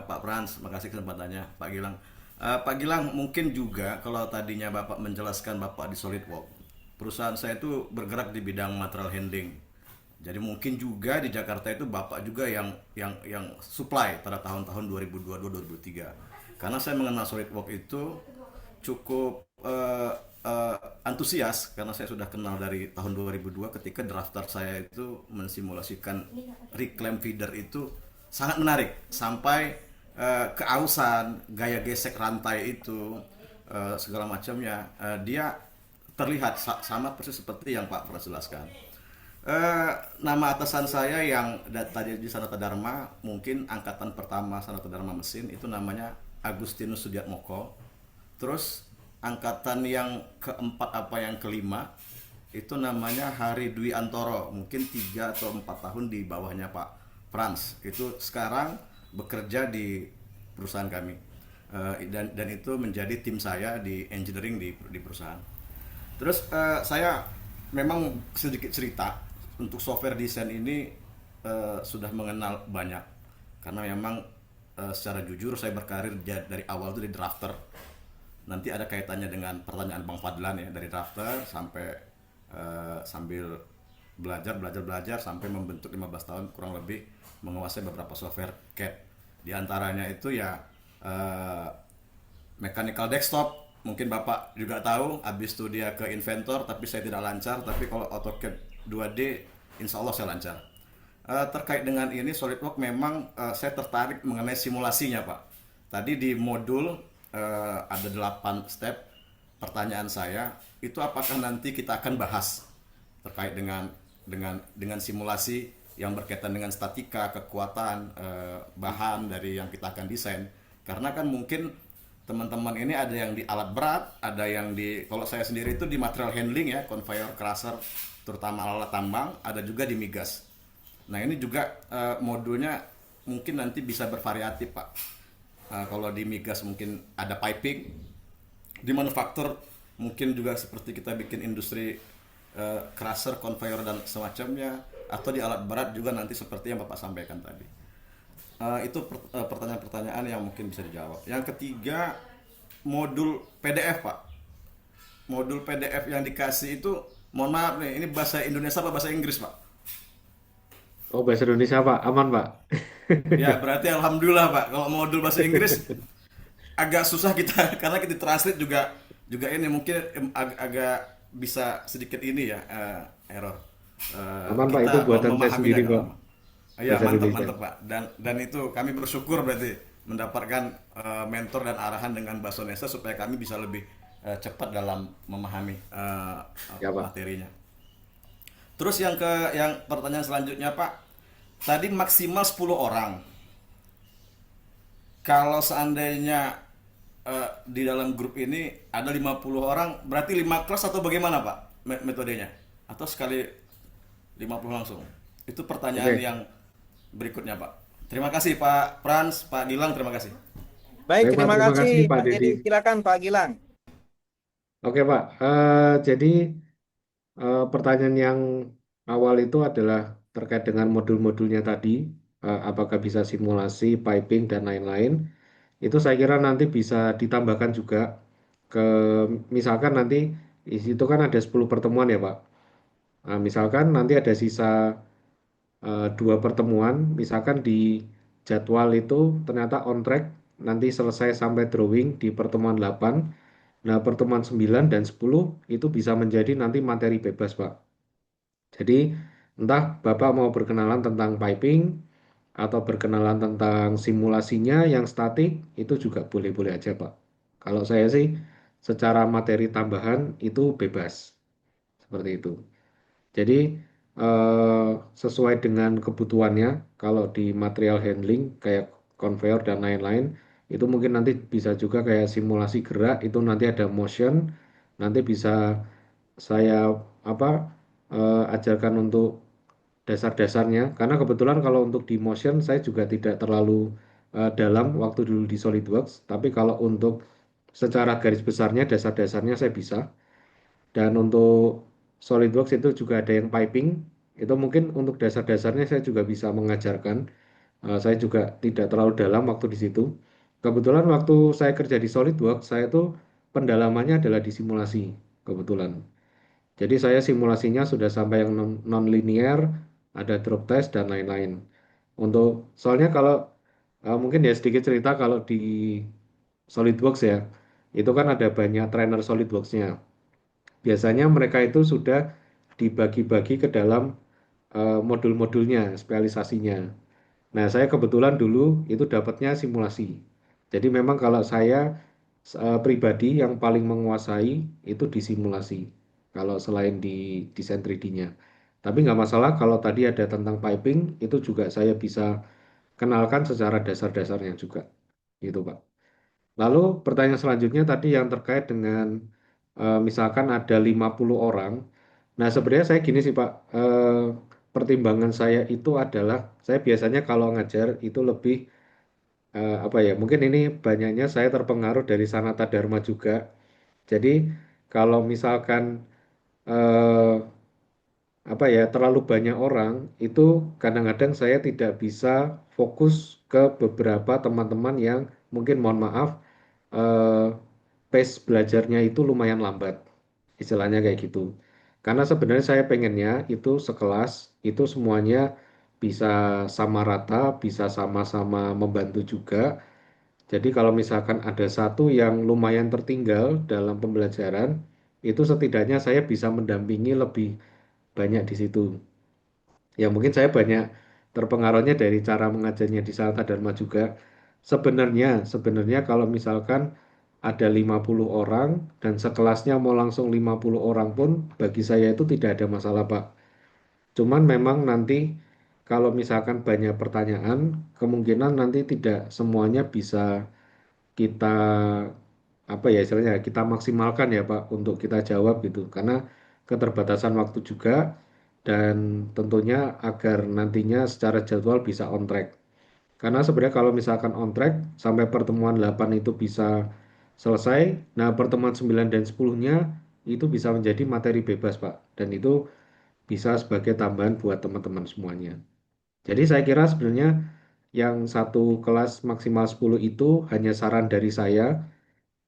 Pak Frans, makasih kesempatannya Pak Gilang. Pak Gilang, mungkin juga kalau tadinya Bapak menjelaskan Bapak di SolidWorks, perusahaan saya itu bergerak di bidang material handling. Jadi mungkin juga di Jakarta itu Bapak juga yang supply pada tahun-tahun 2022-2023. Karena saya mengenal SolidWorks itu cukup antusias karena saya sudah kenal dari tahun 2002 ketika drafter saya itu mensimulasikan reclaim feeder itu sangat menarik sampai keausan, gaya gesek rantai itu segala macamnya dia terlihat sama persis seperti yang Pak Frans jelaskan. Nama atasan saya yang tadi di Sanata Dharma, mungkin angkatan pertama Sanata Dharma mesin itu namanya Agustinus Sudiatmoko. Terus angkatan yang keempat apa yang kelima itu namanya Hari Dwi Antoro, mungkin 3 atau 4 tahun di bawahnya Pak Frans. Itu sekarang bekerja di perusahaan kami. Dan itu menjadi tim saya di engineering di perusahaan. Terus saya memang sedikit cerita untuk software design ini sudah mengenal banyak karena memang secara jujur saya berkarir dari awal itu di drafter. Nanti ada kaitannya dengan pertanyaan Bang Fadlan ya, dari drafter sampai sambil belajar sampai membentuk 15 tahun kurang lebih menguasai beberapa software CAD. Di antaranya itu ya mechanical desktop, mungkin Bapak juga tahu, habis itu dia ke Inventor tapi saya tidak lancar, tapi kalau AutoCAD 2D insya Allah saya lancar. Terkait dengan ini SolidWorks memang saya tertarik mengenai simulasinya Pak. Tadi di modul ada 8 step. Pertanyaan saya itu apakah nanti kita akan bahas terkait dengan simulasi yang berkaitan dengan statika, kekuatan, bahan dari yang kita akan desain. Karena kan mungkin teman-teman ini ada yang di alat berat, ada yang di, kalau saya sendiri itu di material handling ya, conveyor, crusher, terutama alat tambang, ada juga di migas. Nah ini juga modulnya mungkin nanti bisa bervariatif Pak. Kalau di migas mungkin ada piping, di manufaktur mungkin juga seperti kita bikin industri crusher, conveyor dan semacamnya, atau di alat berat juga nanti seperti yang Bapak sampaikan tadi. Itu pertanyaan-pertanyaan yang mungkin bisa dijawab. Yang ketiga, modul PDF Pak. Modul PDF yang dikasih itu, mohon maaf nih, ini bahasa Indonesia apa bahasa Inggris Pak? Oh, bahasa Indonesia, Pak. Aman, Pak. Ya berarti alhamdulillah Pak. Kalau modul bahasa Inggris agak susah kita karena kita translate juga ini mungkin agak bisa sedikit ini ya error. Aman, Pak. Itu Kita buatan saya memahami sendiri agak kok. lama. Iya Bahasa mantap Indonesia. mantap Pak. Dan itu kami bersyukur berarti mendapatkan mentor dan arahan dengan bahasa Indonesia supaya kami bisa lebih cepat dalam memahami Ya, Pak. materinya. Terus yang pertanyaan selanjutnya Pak, tadi maksimal 10 orang. Kalau seandainya di dalam grup ini ada 50 orang, berarti 5 kelas atau bagaimana Pak metodenya? Atau sekali 50 langsung? Itu pertanyaan Oke. yang berikutnya Pak. Terima kasih Pak Frans, Pak Gilang, terima kasih. Baik, Baik, Pak. terima Terima kasih kasih, Pak Mas Dedi. Dedi. Silakan Pak Gilang. Oke Pak. Jadi pertanyaan yang awal itu adalah terkait dengan modul-modulnya tadi, apakah bisa simulasi, piping, dan lain-lain. Itu saya kira nanti bisa ditambahkan juga ke, misalkan nanti di situ kan ada 10 pertemuan ya Pak. Nah, misalkan nanti ada sisa 2 pertemuan, misalkan di jadwal itu ternyata on track, nanti selesai sampai drawing di pertemuan 8. Nah, pertemuan 9 dan 10 itu bisa menjadi nanti materi bebas, Pak. Jadi, entah Bapak mau berkenalan tentang piping atau berkenalan tentang simulasinya yang statik, itu juga boleh-boleh aja, Pak. Kalau saya sih, secara materi tambahan itu bebas, seperti itu. Jadi sesuai dengan kebutuhannya, kalau di material handling kayak conveyor dan lain-lain, itu mungkin nanti bisa juga kayak simulasi gerak, itu nanti ada motion, nanti bisa saya apa ajarkan untuk dasar-dasarnya. Karena kebetulan kalau untuk di motion saya juga tidak terlalu dalam waktu dulu di SolidWorks, tapi kalau untuk secara garis besarnya, dasar-dasarnya saya bisa. Dan untuk SolidWorks itu juga ada yang piping. Itu mungkin untuk dasar-dasarnya saya juga bisa mengajarkan. Saya juga tidak terlalu dalam waktu di situ. Kebetulan waktu saya kerja di SolidWorks, saya tuh pendalamannya adalah di simulasi. Kebetulan. Jadi saya simulasinya sudah sampai yang non-linear, ada drop test dan lain-lain. Soalnya kalau mungkin ya sedikit cerita kalau di SolidWorks ya, itu kan ada banyak trainer SolidWorks-nya. Biasanya mereka itu sudah dibagi-bagi ke dalam modul-modulnya, spesialisasinya. Nah, saya kebetulan dulu itu dapatnya simulasi. Jadi memang kalau saya pribadi yang paling menguasai itu di simulasi. Kalau selain di desain 3D-nya. Tapi nggak masalah kalau tadi ada tentang piping, itu juga saya bisa kenalkan secara dasar-dasarnya juga. Gitu, Pak. Lalu pertanyaan selanjutnya tadi yang terkait dengan misalkan ada 50 orang. Nah, sebenarnya saya gini sih Pak, pertimbangan saya itu adalah saya biasanya kalau ngajar itu lebih apa ya? Mungkin ini banyaknya saya terpengaruh dari Sanata Dharma juga. Jadi kalau misalkan eh, apa ya terlalu banyak orang itu kadang-kadang saya tidak bisa fokus ke beberapa teman-teman yang mungkin mohon maaf eh, pace belajarnya itu lumayan lambat, istilahnya kayak gitu. Karena sebenarnya saya pengennya itu sekelas itu semuanya bisa sama rata, bisa sama-sama membantu juga. Jadi kalau misalkan ada satu yang lumayan tertinggal dalam pembelajaran, itu setidaknya saya bisa mendampingi lebih banyak di situ. Ya mungkin saya banyak terpengaruhnya dari cara mengajarnya di Sanata Dharma juga. Sebenarnya kalau misalkan ada 50 orang dan sekelasnya mau langsung 50 orang pun bagi saya itu tidak ada masalah, Pak. Cuman memang nanti kalau misalkan banyak pertanyaan, kemungkinan nanti tidak semuanya bisa kita apa ya istilahnya kita maksimalkan ya Pak untuk kita jawab gitu karena keterbatasan waktu juga dan tentunya agar nantinya secara jadwal bisa on track. Karena sebenarnya kalau misalkan on track sampai pertemuan 8 itu bisa selesai, nah pertemuan 9 dan 10-nya itu bisa menjadi materi bebas Pak dan itu bisa sebagai tambahan buat teman-teman semuanya. Jadi saya kira sebenarnya yang satu kelas maksimal 10 itu hanya saran dari saya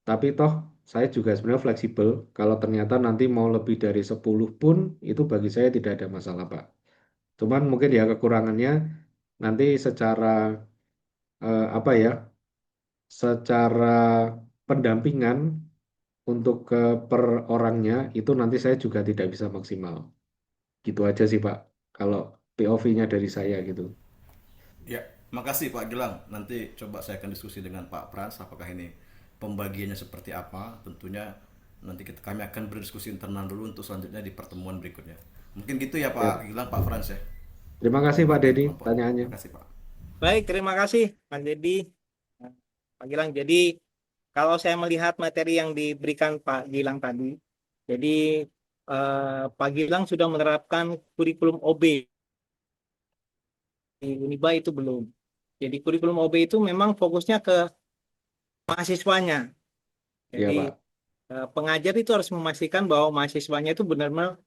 tapi toh saya juga sebenarnya fleksibel. Kalau ternyata nanti mau lebih dari 10 pun itu bagi saya tidak ada masalah, Pak. Cuman mungkin ya kekurangannya nanti secara apa ya? Secara pendampingan untuk ke per orangnya itu nanti saya juga tidak bisa maksimal. Gitu aja sih, Pak. Kalau POV-nya dari saya gitu. Ya, makasih Pak Gilang. Nanti coba saya akan diskusi dengan Pak Frans apakah ini pembagiannya seperti apa. Tentunya nanti kami akan berdiskusi internal dulu untuk selanjutnya di pertemuan berikutnya. Mungkin gitu ya Ya. Pak Gilang, Pak Frans ya. Terima kasih Pak Pembagian Dedi kelompoknya. tanyaannya. Makasih Pak. Baik, terima kasih Pak Dedi. Nah, Pak Gilang, jadi kalau saya melihat materi yang diberikan Pak Gilang tadi, jadi Pak Gilang sudah menerapkan kurikulum OB di Uniba itu belum. Jadi kurikulum OB itu memang fokusnya ke mahasiswanya. Iya, Jadi Pak. pengajar itu harus memastikan bahwa mahasiswanya itu benar-benar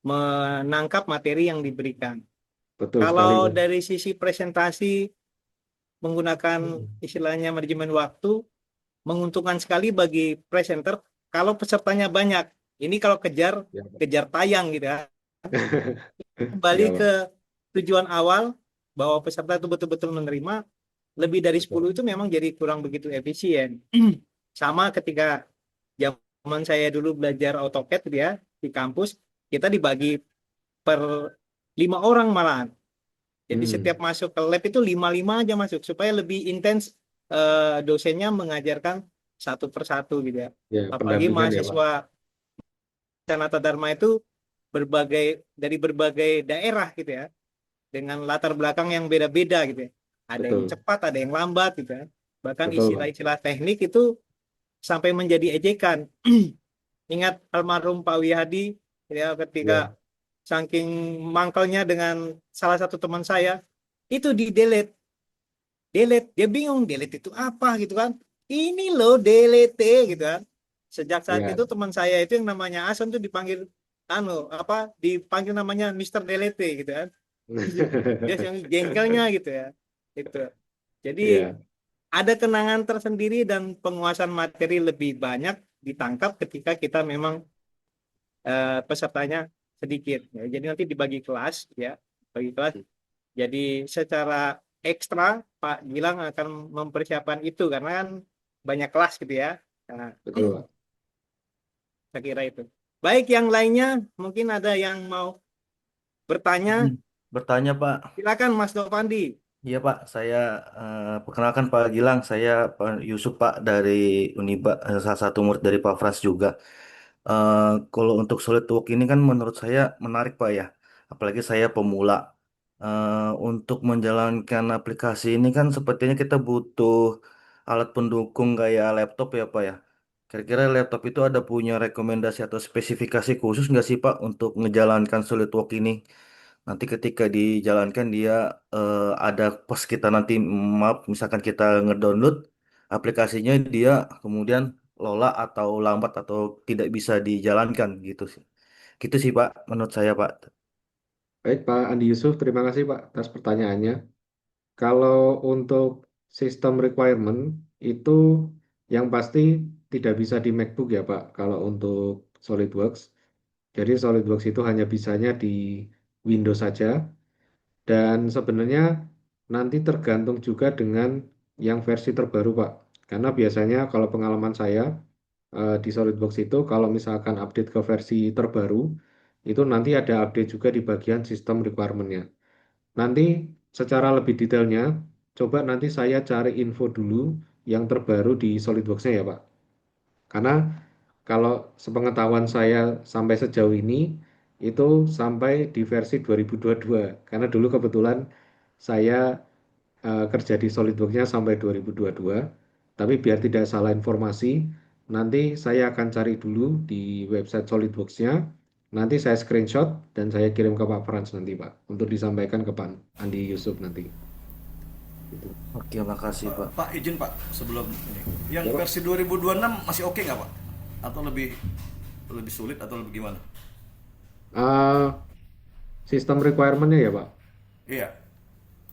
menangkap materi yang diberikan. Betul sekali, Kalau Pak. dari sisi presentasi menggunakan Hmm. istilahnya manajemen waktu, menguntungkan sekali bagi presenter kalau pesertanya banyak. Ini kalau kejar Ya, Pak. kejar tayang gitu ya. Kembali Ya, ke Pak. tujuan awal bahwa peserta itu betul-betul menerima, lebih dari 10 Betul. itu memang jadi kurang begitu efisien. Sama ketika zaman saya dulu belajar AutoCAD gitu ya di kampus, kita dibagi per 5 orang malahan. Jadi setiap Hmm. masuk ke lab itu 5-5 aja masuk supaya lebih intens dosennya mengajarkan satu persatu gitu ya. Ya, Apalagi pendampingan ya, Pak. mahasiswa Sanata Dharma itu dari berbagai daerah gitu ya, dengan latar belakang yang beda-beda gitu ya. Ada yang Betul. cepat, ada yang lambat gitu ya. Bahkan Betul, Pak. istilah-istilah teknik itu sampai menjadi ejekan. Ingat almarhum Pak Wihadi ya, ketika Ya. saking mangkalnya dengan salah satu teman saya itu di delete, dia bingung delete itu apa gitu kan. Ini loh delete gitu kan. Sejak saat Ya. itu teman saya itu yang namanya Ason tuh dipanggil dipanggil namanya Mister Delete gitu kan. Dia yang jengkelnya gitu ya. Itu. Jadi Ya. ada kenangan tersendiri dan penguasaan materi lebih banyak ditangkap ketika kita memang pesertanya sedikit. Ya. Jadi nanti dibagi kelas ya, bagi kelas. Jadi secara ekstra Pak Gilang akan mempersiapkan itu karena kan banyak kelas gitu ya. Nah, Betul, Pak. saya kira itu. Baik, yang lainnya mungkin ada yang mau bertanya. Bertanya Pak, Silakan Mas Dovandi. iya Pak, saya perkenalkan Pak Gilang, saya Pak Yusuf Pak dari Uniba, salah satu murid dari Pak Frans juga. Eh, Kalau untuk SolidWorks ini kan menurut saya menarik Pak ya, apalagi saya pemula. Untuk menjalankan aplikasi ini kan sepertinya kita butuh alat pendukung kayak laptop ya Pak ya. Kira-kira laptop itu ada punya rekomendasi atau spesifikasi khusus nggak sih Pak untuk menjalankan SolidWorks ini? Nanti ketika dijalankan dia ada pas kita nanti maaf misalkan kita ngedownload aplikasinya dia kemudian lola atau lambat atau tidak bisa dijalankan gitu sih. Gitu sih Pak menurut saya Pak. Baik, Pak Andi Yusuf, terima kasih, Pak, atas pertanyaannya. Kalau untuk sistem requirement itu yang pasti tidak bisa di MacBook ya, Pak, kalau untuk SolidWorks. Jadi SolidWorks itu hanya bisanya di Windows saja. Dan sebenarnya nanti tergantung juga dengan yang versi terbaru, Pak. Karena biasanya kalau pengalaman saya di SolidWorks itu kalau misalkan update ke versi terbaru, itu nanti ada update juga di bagian sistem requirement-nya. Nanti secara lebih detailnya, coba nanti saya cari info dulu yang terbaru di SolidWorks-nya ya, Pak. Karena kalau sepengetahuan saya sampai sejauh ini, itu sampai di versi 2022. Karena dulu kebetulan saya kerja di SolidWorks-nya sampai 2022. Tapi biar tidak salah informasi, nanti saya akan cari dulu di website SolidWorks-nya. Nanti saya screenshot dan saya kirim ke Pak Frans nanti, Pak, untuk disampaikan ke Pak Andi Yusuf nanti. Gitu. Oke, makasih Pak. Pak izin Pak sebelum ini. Yang Ya, Pak. versi 2026 masih oke nggak Pak? Atau lebih lebih sulit atau lebih gimana? Eh, sistem requirement-nya ya, Pak. Iya.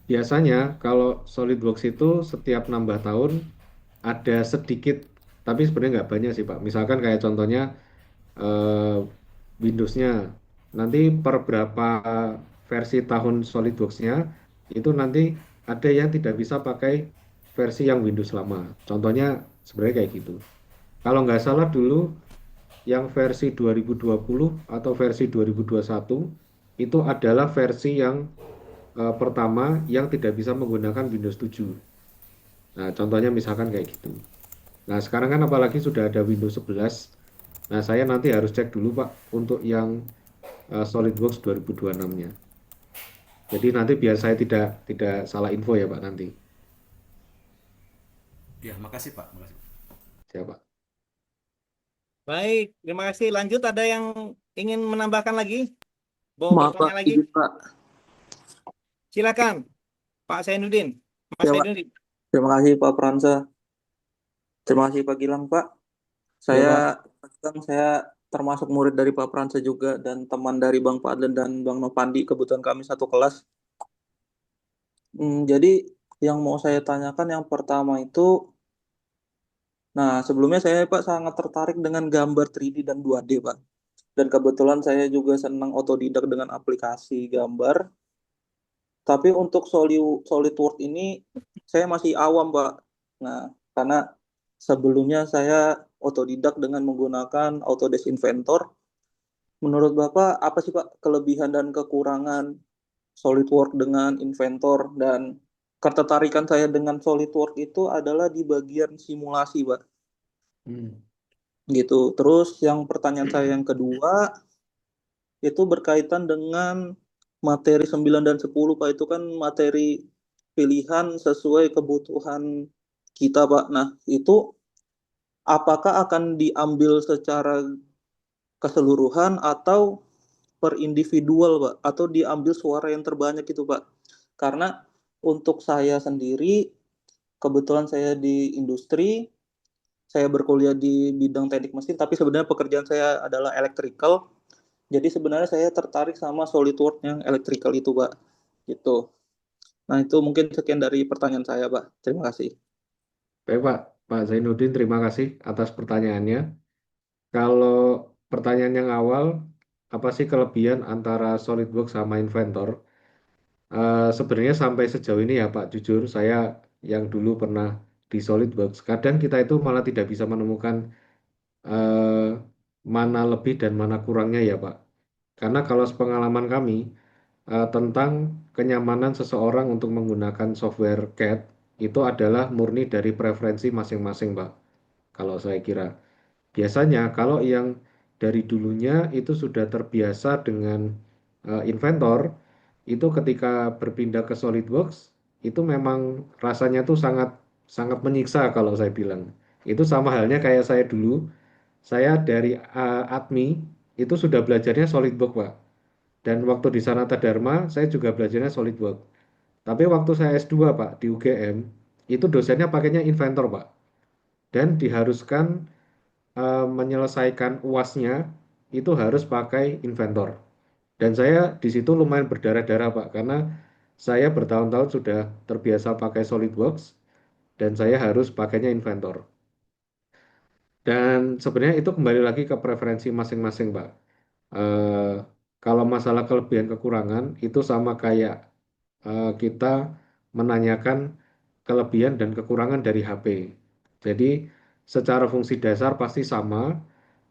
Biasanya kalau SolidWorks itu setiap nambah tahun ada sedikit, tapi sebenarnya nggak banyak sih, Pak. Misalkan kayak contohnya eh, Windows-nya nanti per berapa versi tahun SolidWorks-nya itu nanti ada yang tidak bisa pakai versi yang Windows lama. Contohnya sebenarnya kayak gitu. Kalau nggak salah dulu yang versi 2020 atau versi 2021 itu adalah versi yang pertama yang tidak bisa menggunakan Windows 7. Nah, contohnya misalkan kayak gitu. Nah, sekarang kan apalagi sudah ada Windows 11. Nah, saya nanti harus cek dulu, Pak, untuk yang SolidWorks 2026-nya. Jadi nanti biar saya tidak salah info ya, Pak, nanti. Iya, makasih Pak. Makasih. Siapa? Baik, terima kasih. Lanjut, ada yang ingin menambahkan lagi? Mau Maaf bertanya Pak, lagi? izin Pak. Silakan, Pak Zainuddin. Mas Terima, Zainuddin. terima kasih Pak Pransa. Terima kasih Pak Gilang Pak. Ya Saya Pak. saya termasuk murid dari Pak Pransa juga dan teman dari Bang Fadlen dan Bang Nopandi. Kebetulan kami satu kelas. Jadi yang mau saya tanyakan yang pertama itu, nah sebelumnya saya Pak sangat tertarik dengan gambar 3D dan 2D Pak. Dan kebetulan saya juga senang otodidak dengan aplikasi gambar. Tapi untuk SolidWorks ini saya masih awam Pak. Nah, karena sebelumnya saya otodidak dengan menggunakan Autodesk Inventor. Menurut Bapak, apa sih Pak kelebihan dan kekurangan SolidWorks dengan Inventor, dan ketertarikan saya dengan SolidWorks itu adalah di bagian simulasi, Pak. Hmm. Gitu. Terus yang pertanyaan saya yang kedua itu berkaitan dengan materi 9 dan 10, Pak. Itu kan materi pilihan sesuai kebutuhan kita, Pak. Nah, itu apakah akan diambil secara keseluruhan atau per individual, Pak, atau diambil suara yang terbanyak itu, Pak. Karena untuk saya sendiri, kebetulan saya di industri, saya berkuliah di bidang teknik mesin, tapi sebenarnya pekerjaan saya adalah electrical. Jadi sebenarnya saya tertarik sama SolidWorks yang electrical itu, Pak. Gitu. Nah, itu mungkin sekian dari pertanyaan saya, Pak. Terima kasih. Baik Pak, Pak Zainuddin terima kasih atas pertanyaannya. Kalau pertanyaan yang awal, apa sih kelebihan antara SolidWorks sama Inventor? Sebenarnya sampai sejauh ini ya Pak, jujur saya yang dulu pernah di SolidWorks, kadang kita itu malah tidak bisa menemukan eh, mana lebih dan mana kurangnya ya Pak. Karena kalau sepengalaman kami tentang kenyamanan seseorang untuk menggunakan software CAD itu adalah murni dari preferensi masing-masing Pak. Kalau saya kira. Biasanya kalau yang dari dulunya itu sudah terbiasa dengan Inventor, itu ketika berpindah ke SolidWorks, itu memang rasanya tuh sangat sangat menyiksa kalau saya bilang. Itu sama halnya kayak saya dulu, saya dari ADMI itu sudah belajarnya SolidWorks, Pak. Dan waktu di Sanata Dharma, saya juga belajarnya SolidWorks. Tapi waktu saya S2, Pak, di UGM, itu dosennya pakainya Inventor, Pak. Dan diharuskan menyelesaikan UASnya itu harus pakai Inventor. Dan saya di situ lumayan berdarah-darah Pak, karena saya bertahun-tahun sudah terbiasa pakai SolidWorks dan saya harus pakainya Inventor. Dan sebenarnya itu kembali lagi ke preferensi masing-masing Pak. Eh, Kalau masalah kelebihan kekurangan itu sama kayak kita menanyakan kelebihan dan kekurangan dari HP. Jadi secara fungsi dasar pasti sama,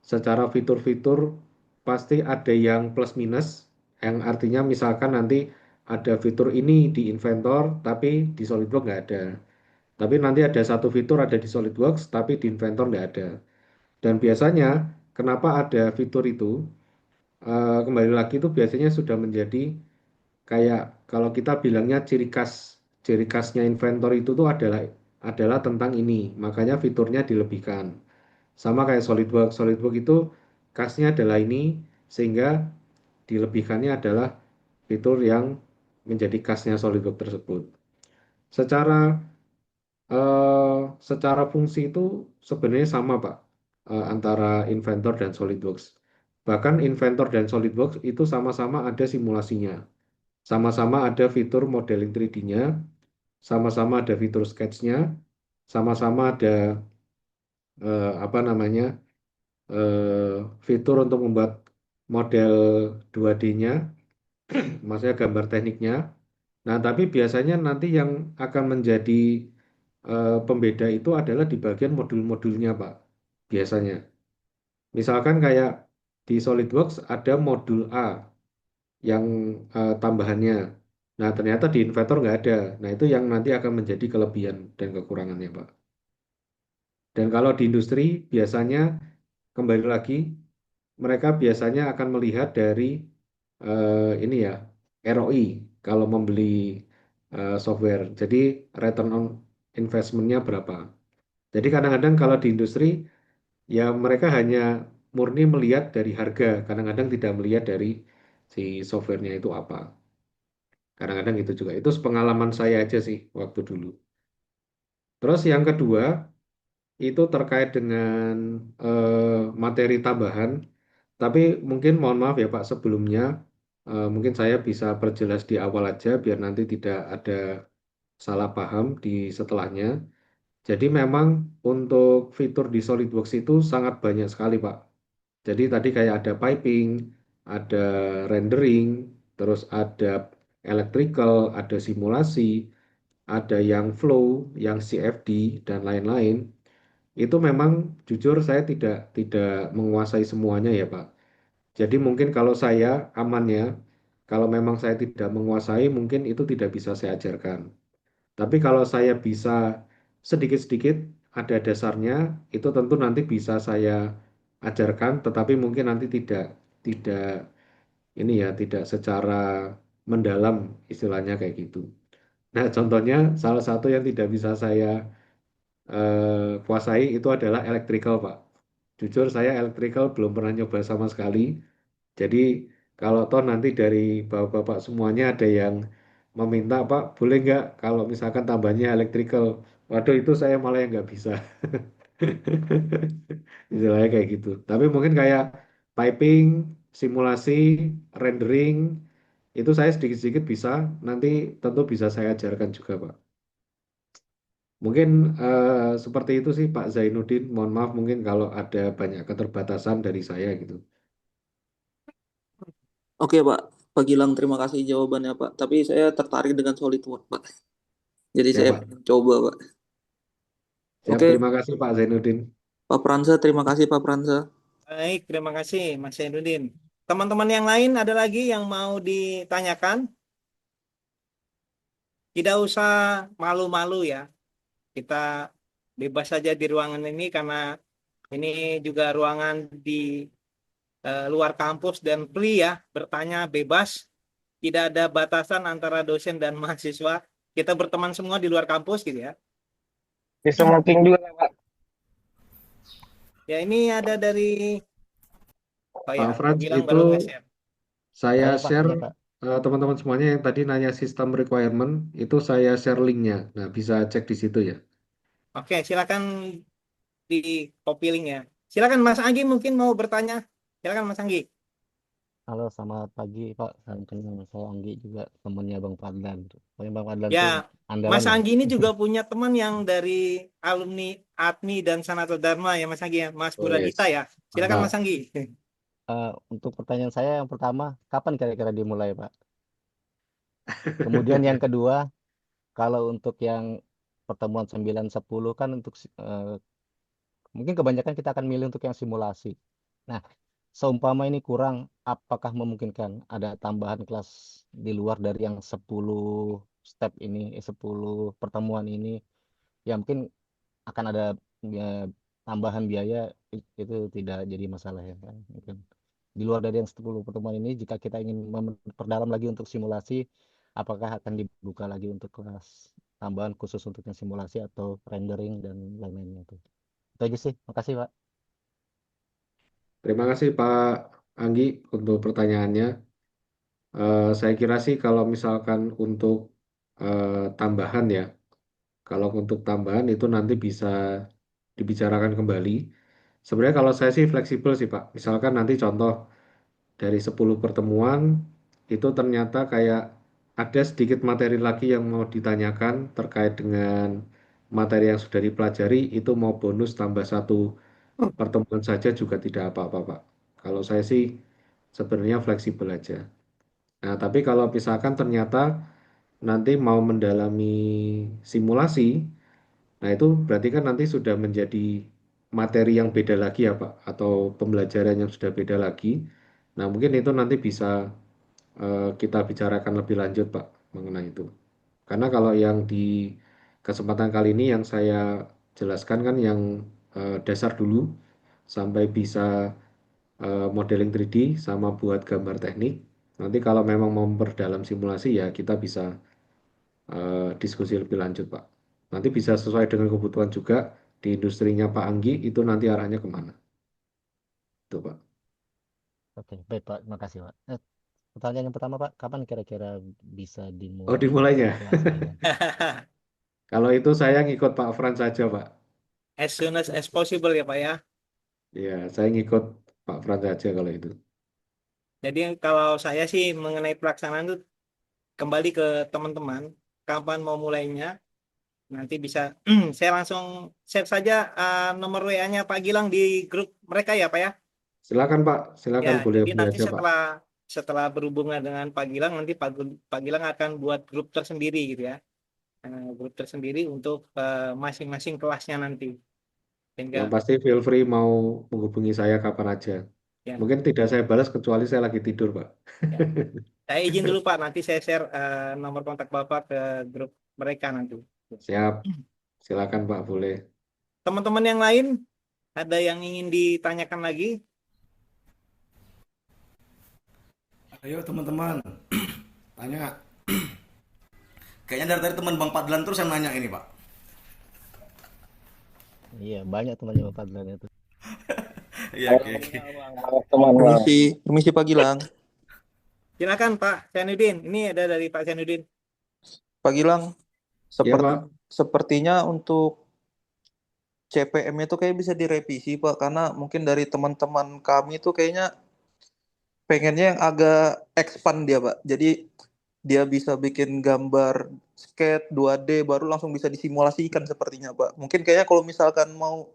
secara fitur-fitur pasti ada yang plus minus, yang artinya misalkan nanti ada fitur ini di Inventor tapi di SolidWorks nggak ada. Tapi nanti ada satu fitur ada di SolidWorks tapi di Inventor nggak ada. Dan biasanya kenapa ada fitur itu? Kembali lagi itu biasanya sudah menjadi kayak kalau kita bilangnya ciri khasnya Inventor itu tuh adalah tentang ini, makanya fiturnya dilebihkan. Sama kayak SolidWorks, SolidWorks itu khasnya adalah ini, sehingga dilebihkannya adalah fitur yang menjadi khasnya SolidWorks tersebut. Secara secara fungsi itu sebenarnya sama Pak, antara Inventor dan SolidWorks. Bahkan Inventor dan SolidWorks itu sama-sama ada simulasinya. Sama-sama ada fitur modeling 3D-nya, sama-sama ada fitur sketch-nya, sama-sama ada apa namanya fitur untuk membuat model 2D-nya, maksudnya gambar tekniknya. Nah, tapi biasanya nanti yang akan menjadi pembeda itu adalah di bagian modul-modulnya, Pak. Biasanya. Misalkan kayak di SolidWorks ada modul A yang tambahannya. Nah, ternyata di Inventor nggak ada. Nah, itu yang nanti akan menjadi kelebihan dan kekurangannya, Pak. Dan kalau di industri, biasanya kembali lagi, mereka biasanya akan melihat dari ini ya, ROI kalau membeli software. Jadi, return on investment-nya berapa. Jadi, kadang-kadang kalau di industri, ya mereka hanya murni melihat dari harga. Kadang-kadang tidak melihat dari si softwarenya itu apa. Kadang-kadang itu juga. Itu pengalaman saya aja sih waktu dulu. Terus yang kedua, itu terkait dengan materi tambahan. Tapi mungkin mohon maaf ya Pak sebelumnya, mungkin saya bisa perjelas di awal aja biar nanti tidak ada salah paham di setelahnya. Jadi memang untuk fitur di SolidWorks itu sangat banyak sekali Pak. Jadi tadi kayak ada piping, ada rendering, terus ada electrical, ada simulasi, ada yang flow, yang CFD dan lain-lain. Itu memang jujur saya tidak menguasai semuanya ya Pak. Jadi mungkin kalau saya amannya, kalau memang saya tidak menguasai, mungkin itu tidak bisa saya ajarkan. Tapi kalau saya bisa sedikit-sedikit ada dasarnya, itu tentu nanti bisa saya ajarkan, tetapi mungkin nanti tidak ini ya, tidak secara mendalam istilahnya kayak gitu. Nah, contohnya salah satu yang tidak bisa saya kuasai itu adalah electrical, Pak. Jujur saya electrical belum pernah nyoba sama sekali. Jadi kalau toh nanti dari bapak-bapak semuanya ada yang meminta Pak, boleh nggak kalau misalkan tambahnya electrical? Waduh itu saya malah yang nggak bisa. Istilahnya kayak gitu. Tapi mungkin kayak piping, simulasi, rendering, itu saya sedikit-sedikit bisa. Nanti tentu bisa saya ajarkan juga Pak. Mungkin seperti itu sih Pak Zainuddin. Mohon maaf mungkin kalau ada banyak keterbatasan dari saya gitu. Oke Pak, Pak Gilang terima kasih jawabannya Pak. Tapi saya tertarik dengan SolidWorks Pak. Jadi Ya saya Pak. pengen coba Pak. Siap, Oke, terima kasih Pak Zainuddin. Pak Pransa terima kasih Pak Pransa. Baik, terima kasih Mas Zainuddin. Teman-teman yang lain ada lagi yang mau ditanyakan? Tidak usah malu-malu ya. Kita bebas saja di ruangan ini karena ini juga ruangan di luar kampus dan free ya, bertanya bebas. Tidak ada batasan antara dosen dan mahasiswa. Kita berteman semua di luar kampus gitu ya. Bisa smoking juga Pak. Ya ini ada dari, oh ya, Pak Pak Franz Gilang itu baru nge-share. saya Oh ya Pak, share iya Pak. teman-teman semuanya yang tadi nanya sistem requirement itu saya share linknya. Nah bisa cek di situ ya. Oke, silakan di copy link ya. Silakan Mas Anggi mungkin mau bertanya. Silakan Mas Anggi. Halo, selamat pagi Pak. Salam kenal. Saya Anggi juga temannya Bang Fadlan. Pokoknya Bang Fadlan Ya, tuh andalan Mas lah. Anggi ini juga punya teman yang dari alumni ATMI dan Sanata Dharma ya Mas Anggi ya, Mas Oh Buradita yes, ya. Silakan Mas mantap. Anggi. Untuk pertanyaan saya yang pertama, kapan kira-kira dimulai Pak? Kemudian yang kedua, kalau untuk yang pertemuan 9-10 kan untuk mungkin kebanyakan kita akan milih untuk yang simulasi. Nah, seumpama ini kurang, apakah memungkinkan ada tambahan kelas di luar dari yang 10 step ini, 10 pertemuan ini, ya mungkin akan ada ya, tambahan biaya itu tidak jadi masalah ya kan. Mungkin di luar dari yang 10 pertemuan ini, jika kita ingin memperdalam lagi untuk simulasi, apakah akan dibuka lagi untuk kelas tambahan khusus untuk yang simulasi atau rendering dan lain-lainnya itu. Itu aja sih. Makasih Pak. Terima kasih Pak Anggi untuk pertanyaannya. Saya kira sih kalau misalkan untuk tambahan ya, kalau untuk tambahan itu nanti bisa dibicarakan kembali. Sebenarnya kalau saya sih fleksibel sih Pak. Misalkan nanti contoh dari 10 pertemuan itu ternyata kayak ada sedikit materi lagi yang mau ditanyakan terkait dengan materi yang sudah dipelajari itu mau bonus tambah satu pertemuan saja juga tidak apa-apa Pak. Kalau saya sih sebenarnya fleksibel aja. Nah, tapi kalau misalkan ternyata nanti mau mendalami simulasi, nah itu berarti kan nanti sudah menjadi materi yang beda lagi ya Pak, atau pembelajaran yang sudah beda lagi. Nah, mungkin itu nanti bisa kita bicarakan lebih lanjut Pak mengenai itu. Karena kalau yang di kesempatan kali ini yang saya jelaskan kan yang dasar dulu sampai bisa modeling 3D sama buat gambar teknik. Nanti kalau memang mau memperdalam simulasi ya kita bisa diskusi lebih lanjut Pak. Nanti bisa sesuai dengan kebutuhan juga di industrinya Pak Anggi itu nanti arahnya kemana. Itu Pak. Oke, baik Pak. Terima kasih Pak. Pertanyaan yang pertama Pak, kapan kira-kira bisa Oh dimulai dimulainya. kelasnya ya? Kalau itu saya ngikut Pak Frans saja Pak. as soon as possible ya Pak ya. Ya, saya ngikut Pak Frans aja kalau itu. Jadi kalau saya sih mengenai pelaksanaan itu kembali ke teman-teman, kapan mau mulainya, nanti bisa saya langsung share saja nomor WA-nya Pak Gilang di grup mereka ya Pak ya. Silakan Pak, Ya, silakan boleh jadi boleh nanti aja Pak. setelah berhubungan dengan Pak Gilang, nanti Pak Gilang akan buat grup tersendiri gitu ya. Grup tersendiri untuk masing-masing kelasnya nanti. Sehingga Yang pasti feel free mau menghubungi saya kapan aja. ya, Mungkin tidak saya balas kecuali saya lagi tidur Pak. ya. Saya izin dulu Pak, nanti saya share nomor kontak Bapak ke grup mereka nanti. Siap, silakan Pak, boleh. Teman-teman yang lain, ada yang ingin ditanyakan lagi? Ayo teman-teman, tanya. Kayaknya dari tadi teman Bang Padlan terus yang nanya ini, Pak. Iya, banyak temannya Bapak Adlan itu. Iya, oke, oke. Teman, Bang. Permisi Pak Gilang. Silakan Pak Zainuddin. Ini ada dari Pak Zainuddin. Pak Gilang, Ya seperti Pak, sepertinya untuk CPM itu kayak bisa direvisi Pak, karena mungkin dari teman-teman kami itu kayaknya pengennya yang agak expand dia Pak. Jadi dia bisa bikin gambar skate 2D baru langsung bisa disimulasikan sepertinya Pak. Mungkin kayaknya kalau misalkan mau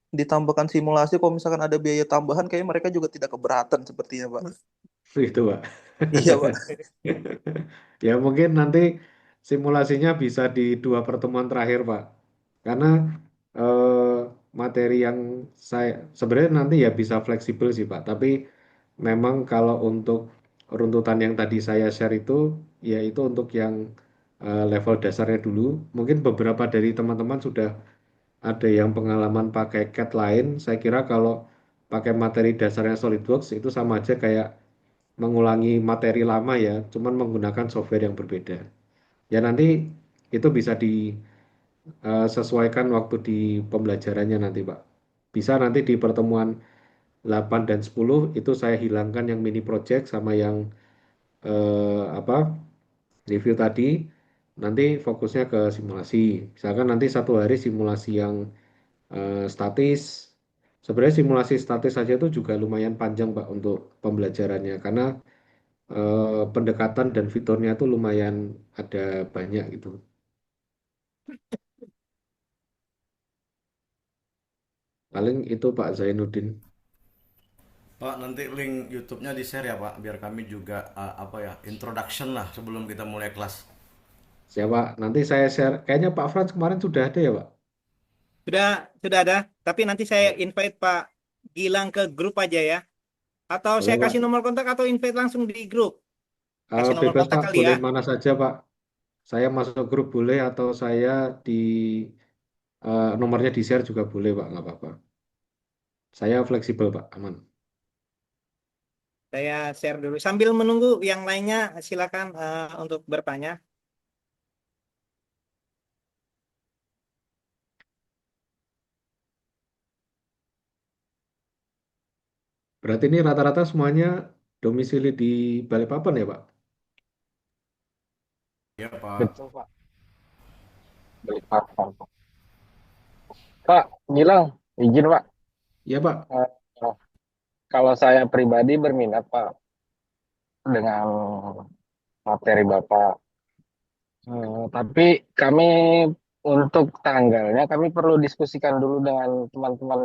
ditambahkan simulasi, kalau misalkan ada biaya tambahan, kayaknya mereka juga tidak keberatan sepertinya Pak. itu Pak. Iya Pak. Ya mungkin nanti simulasinya bisa di dua pertemuan terakhir Pak. Karena eh, materi yang saya sebenarnya nanti ya bisa fleksibel sih Pak. Tapi memang kalau untuk runtutan yang tadi saya share itu, ya itu untuk yang level dasarnya dulu. Mungkin beberapa dari teman-teman sudah ada yang pengalaman pakai CAD lain. Saya kira kalau pakai materi dasarnya SolidWorks itu sama aja kayak mengulangi materi lama ya, cuman menggunakan software yang berbeda. Ya nanti itu bisa disesuaikan waktu di pembelajarannya nanti, Pak. Bisa nanti di pertemuan 8 dan 10 itu saya hilangkan yang mini project sama yang apa review tadi. Nanti fokusnya ke simulasi. Misalkan nanti satu hari simulasi yang statis. Sebenarnya simulasi statis saja itu juga lumayan panjang, Pak, untuk pembelajarannya karena pendekatan dan fiturnya itu lumayan ada banyak gitu. Paling itu Pak Zainuddin. Pak, nanti link YouTube-nya di-share ya, Pak, biar kami juga apa ya, introduction lah sebelum kita mulai kelas. Siapa? Nanti saya share. Kayaknya Pak Frans kemarin sudah ada ya, Pak? Sudah ada, tapi nanti saya Ya. invite Pak Gilang ke grup aja ya. Atau Boleh, saya kasih Pak. nomor kontak atau invite langsung di grup. Kasih nomor Bebas, kontak Pak. kali ya. Boleh mana saja, Pak. Saya masuk grup boleh atau saya di nomornya di-share juga boleh, Pak. Nggak apa-apa. Saya fleksibel, Pak. Aman. Saya share dulu. Sambil menunggu yang lainnya, silakan untuk bertanya. Berarti ini rata-rata semuanya domisili di Balikpapan ya, Pak? Ya, Pak. Betul, Pak. Balikpapan. Pak, Gilang, izin, Pak. Iya, Pak. Eh, Kalau saya pribadi berminat, Pak, dengan materi Bapak. Tapi kami untuk tanggalnya kami perlu diskusikan dulu dengan teman-teman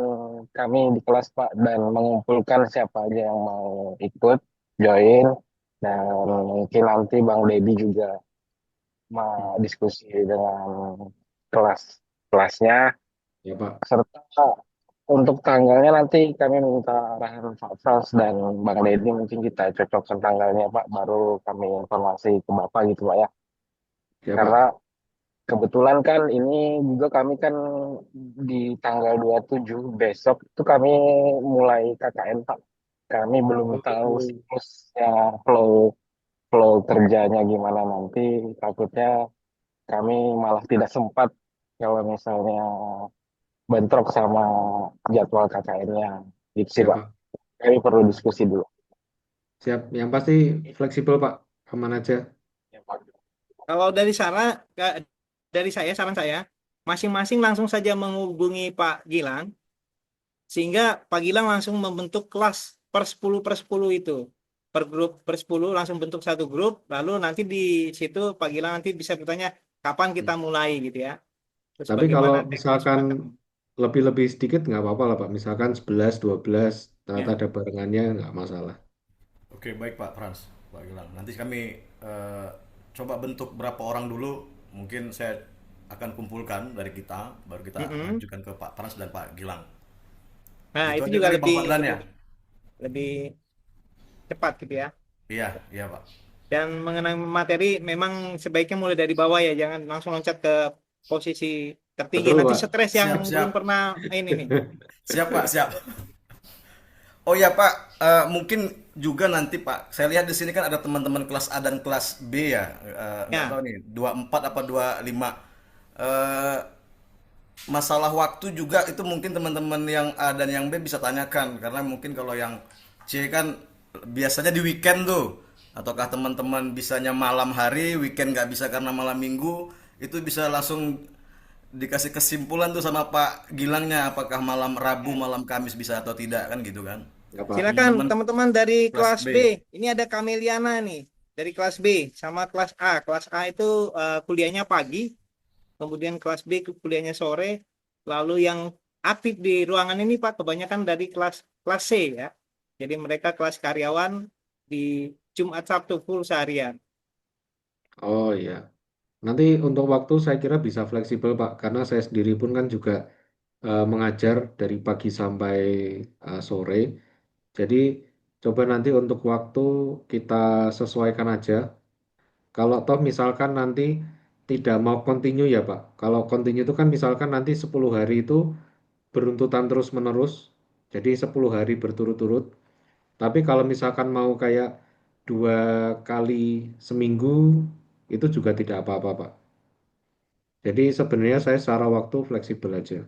kami di kelas Pak dan mengumpulkan siapa aja yang mau ikut join dan mungkin nanti Bang Deddy juga mau diskusi dengan kelasnya Ya, Pak. serta untuk tanggalnya nanti kami minta arahan Pak Frans dan Bang Deddy mungkin kita cocokkan tanggalnya Pak baru kami informasi ke Bapak gitu Pak ya. Ya, Karena Pak. kebetulan kan ini juga kami kan di tanggal 27 besok itu kami mulai KKN Pak. Kami belum tahu Oh, siklusnya flow flow kerjanya gimana nanti. Takutnya kami malah tidak sempat kalau misalnya bentrok sama jadwal KKN-nya. Gitu sih ya, Pak. Pak. Kami perlu diskusi dulu. Siap. Yang pasti fleksibel, Pak. Aman aja. Ya, Pak. Kalau dari Sarah, dari saya, saran saya, masing-masing langsung saja menghubungi Pak Gilang, sehingga Pak Gilang langsung membentuk kelas per 10 itu. Per grup per 10 langsung bentuk satu grup, lalu nanti di situ Pak Gilang nanti bisa bertanya kapan kita mulai gitu ya. Terus Tapi kalau bagaimana teknis misalkan pada lebih-lebih sedikit nggak apa-apa lah Pak. Misalkan 11, 12, ya. ada barengannya nggak masalah. Oke, baik Pak Frans, Pak Gilang. Nanti kami coba bentuk berapa orang dulu. Mungkin saya akan kumpulkan dari kita, baru kita Mm-mm. ajukan ke Pak Frans dan Pak Gilang. Nah, Itu itu aja juga kali Bang lebih Fadlan ya? lebih lebih cepat gitu ya. Iya, iya Pak. Dan mengenai materi memang sebaiknya mulai dari bawah ya, jangan langsung loncat ke posisi tertinggi. Betul Nanti Pak. stres yang Siap, belum siap. pernah ini nih. Siap Pak, siap. Oh ya Pak, mungkin juga nanti Pak, saya lihat di sini kan ada teman-teman kelas A dan kelas B ya, nggak Ya, tahu nih, 24 apa 25. Eh, Masalah waktu juga itu mungkin teman-teman yang A dan yang B bisa tanyakan, karena mungkin kalau yang C kan biasanya di weekend tuh, ataukah teman-teman bisanya malam hari, weekend nggak bisa karena malam minggu, itu bisa langsung dikasih kesimpulan tuh sama Pak Gilangnya, apakah malam Rabu, malam Kamis bisa atau tidak kan gitu kan? Nggak Pak. silakan Teman-teman teman-teman dari kelas kelas B. B. Ini ada Kameliana nih dari kelas B sama kelas A. Kelas A itu kuliahnya pagi, kemudian kelas B kuliahnya sore. Lalu yang aktif di ruangan ini Pak kebanyakan dari kelas kelas C ya. Jadi mereka kelas karyawan di Jumat Sabtu full seharian. Oh iya. Nanti untuk waktu saya kira bisa fleksibel Pak, karena saya sendiri pun kan juga mengajar dari pagi sampai sore. Jadi coba nanti untuk waktu kita sesuaikan aja. Kalau toh misalkan nanti tidak mau continue ya Pak. Kalau continue itu kan misalkan nanti 10 hari itu beruntutan terus-menerus. Jadi 10 hari berturut-turut. Tapi kalau misalkan mau kayak 2 kali seminggu itu juga tidak apa-apa Pak. Jadi sebenarnya saya secara waktu fleksibel aja.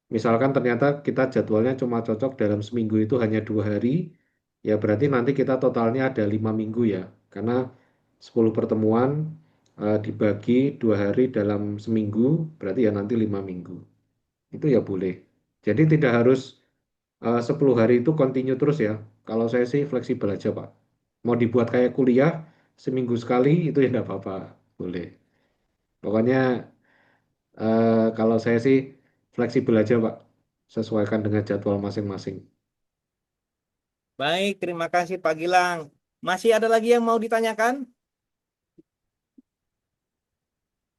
Misalkan ternyata kita jadwalnya cuma cocok dalam seminggu itu hanya 2 hari, ya berarti nanti kita totalnya ada 5 minggu ya. Karena 10 pertemuan dibagi 2 hari dalam seminggu, berarti ya nanti 5 minggu. Itu ya boleh. Jadi tidak harus 10 hari itu continue terus ya. Kalau saya sih fleksibel aja Pak. Mau dibuat kayak kuliah, seminggu sekali itu ya enggak apa-apa. Boleh. Pokoknya kalau saya sih fleksibel aja, Pak. Sesuaikan dengan jadwal masing-masing. Baik, terima kasih Pak Gilang. Masih ada lagi yang mau ditanyakan?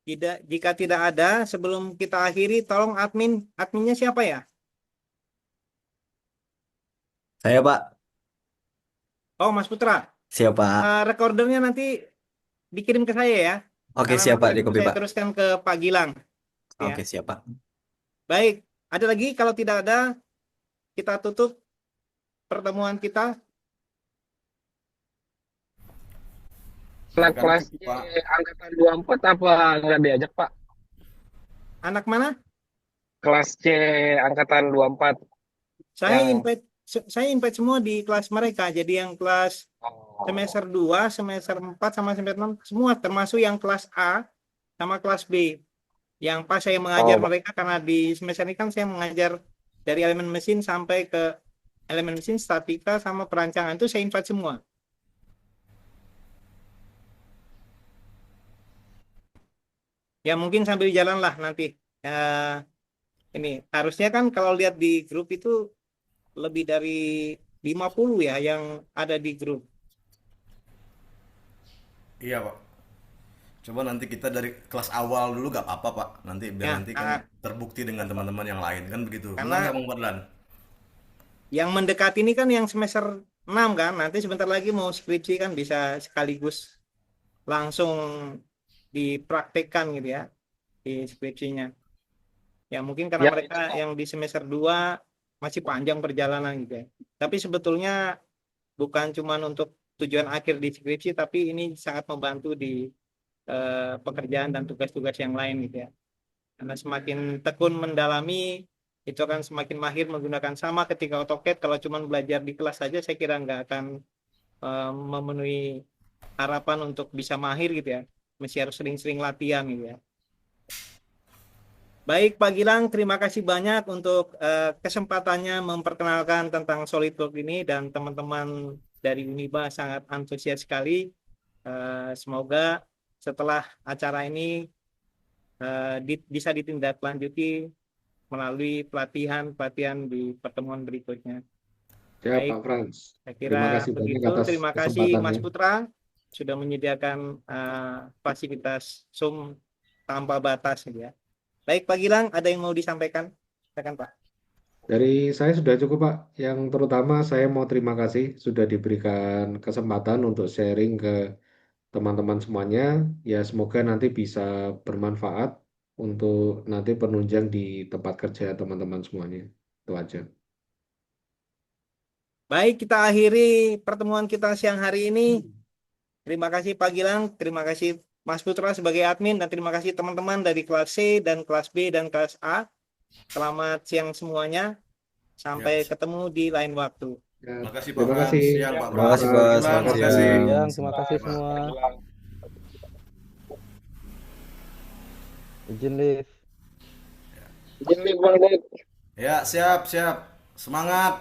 Tidak, jika tidak ada, sebelum kita akhiri, tolong adminnya siapa ya? Saya Pak, Oh, Mas Putra. siap Pak. Recordernya nanti dikirim ke saya ya, Oke karena siap nanti Pak, di akan copy saya Pak. teruskan ke Pak Gilang. Ya, Oke siap Pak. baik. Ada lagi? Kalau tidak ada, kita tutup pertemuan kita. Anak Silakan kelas tutup, C Pak. angkatan 24 apa nggak diajak, Pak? Anak mana? Kelas C angkatan 24 Saya yang invite, saya invite semua di kelas mereka. Jadi yang kelas oh, semester 2, semester 4, sama semester 6, semua termasuk yang kelas A sama kelas B. Yang pas saya mengajar oh, mereka, karena di semester ini kan saya mengajar dari elemen mesin sampai ke elemen mesin, statika, sama perancangan, itu saya invite semua. Ya mungkin sambil jalan lah nanti. Ini harusnya kan kalau lihat di grup itu lebih dari 50 ya yang ada di grup. Iya Pak. Coba nanti kita dari kelas awal dulu gak apa-apa Pak. Nanti biar Ya, nanti kan terbukti dengan teman-teman yang lain kan begitu. Benar nggak karena Bang Fadlan? yang mendekati ini kan yang semester 6 kan, nanti sebentar lagi mau skripsi kan, bisa sekaligus langsung dipraktekkan gitu ya di skripsinya. Ya mungkin karena ya mereka itu Pak. yang di semester 2 masih panjang perjalanan gitu ya. Tapi sebetulnya bukan cuma untuk tujuan akhir di skripsi, tapi ini sangat membantu di pekerjaan dan tugas-tugas yang lain gitu ya. Karena semakin tekun mendalami, itu akan semakin mahir menggunakan. Sama ketika AutoCAD, kalau cuma belajar di kelas saja, saya kira nggak akan memenuhi harapan untuk bisa mahir gitu ya. Mesti harus sering-sering latihan gitu ya. Baik Pak Gilang, terima kasih banyak untuk kesempatannya memperkenalkan tentang SolidWorks ini dan teman-teman dari Uniba sangat antusias sekali. Semoga setelah acara ini bisa ditindaklanjuti melalui pelatihan-pelatihan di pertemuan berikutnya. Ya, Baik, Pak Frans. saya kira Terima kasih banyak begitu. atas Terima kasih Mas kesempatannya. Putra sudah menyediakan fasilitas Zoom tanpa batas ya. Baik Pak Gilang, ada yang mau disampaikan? Silakan Pak. Dari saya sudah cukup, Pak. Yang terutama saya mau terima kasih sudah diberikan kesempatan untuk sharing ke teman-teman semuanya. Ya, semoga nanti bisa bermanfaat untuk nanti penunjang di tempat kerja teman-teman semuanya. Itu aja. Baik, kita akhiri pertemuan kita siang hari ini. Terima kasih Pak Gilang, terima kasih Mas Putra sebagai admin, dan terima kasih teman-teman dari kelas C dan kelas B dan kelas A. Selamat siang semuanya. Sampai Ya. ketemu di lain waktu. Ya, Makasih Pak terima Frans, kasih. siang Pak Terima Frans, kasih Pak Pak, Gilang, selamat Selamat makasih. siang. Siang, terima Selamat kasih Pak. semua. Izin live. Ya, siap, siap. Semangat.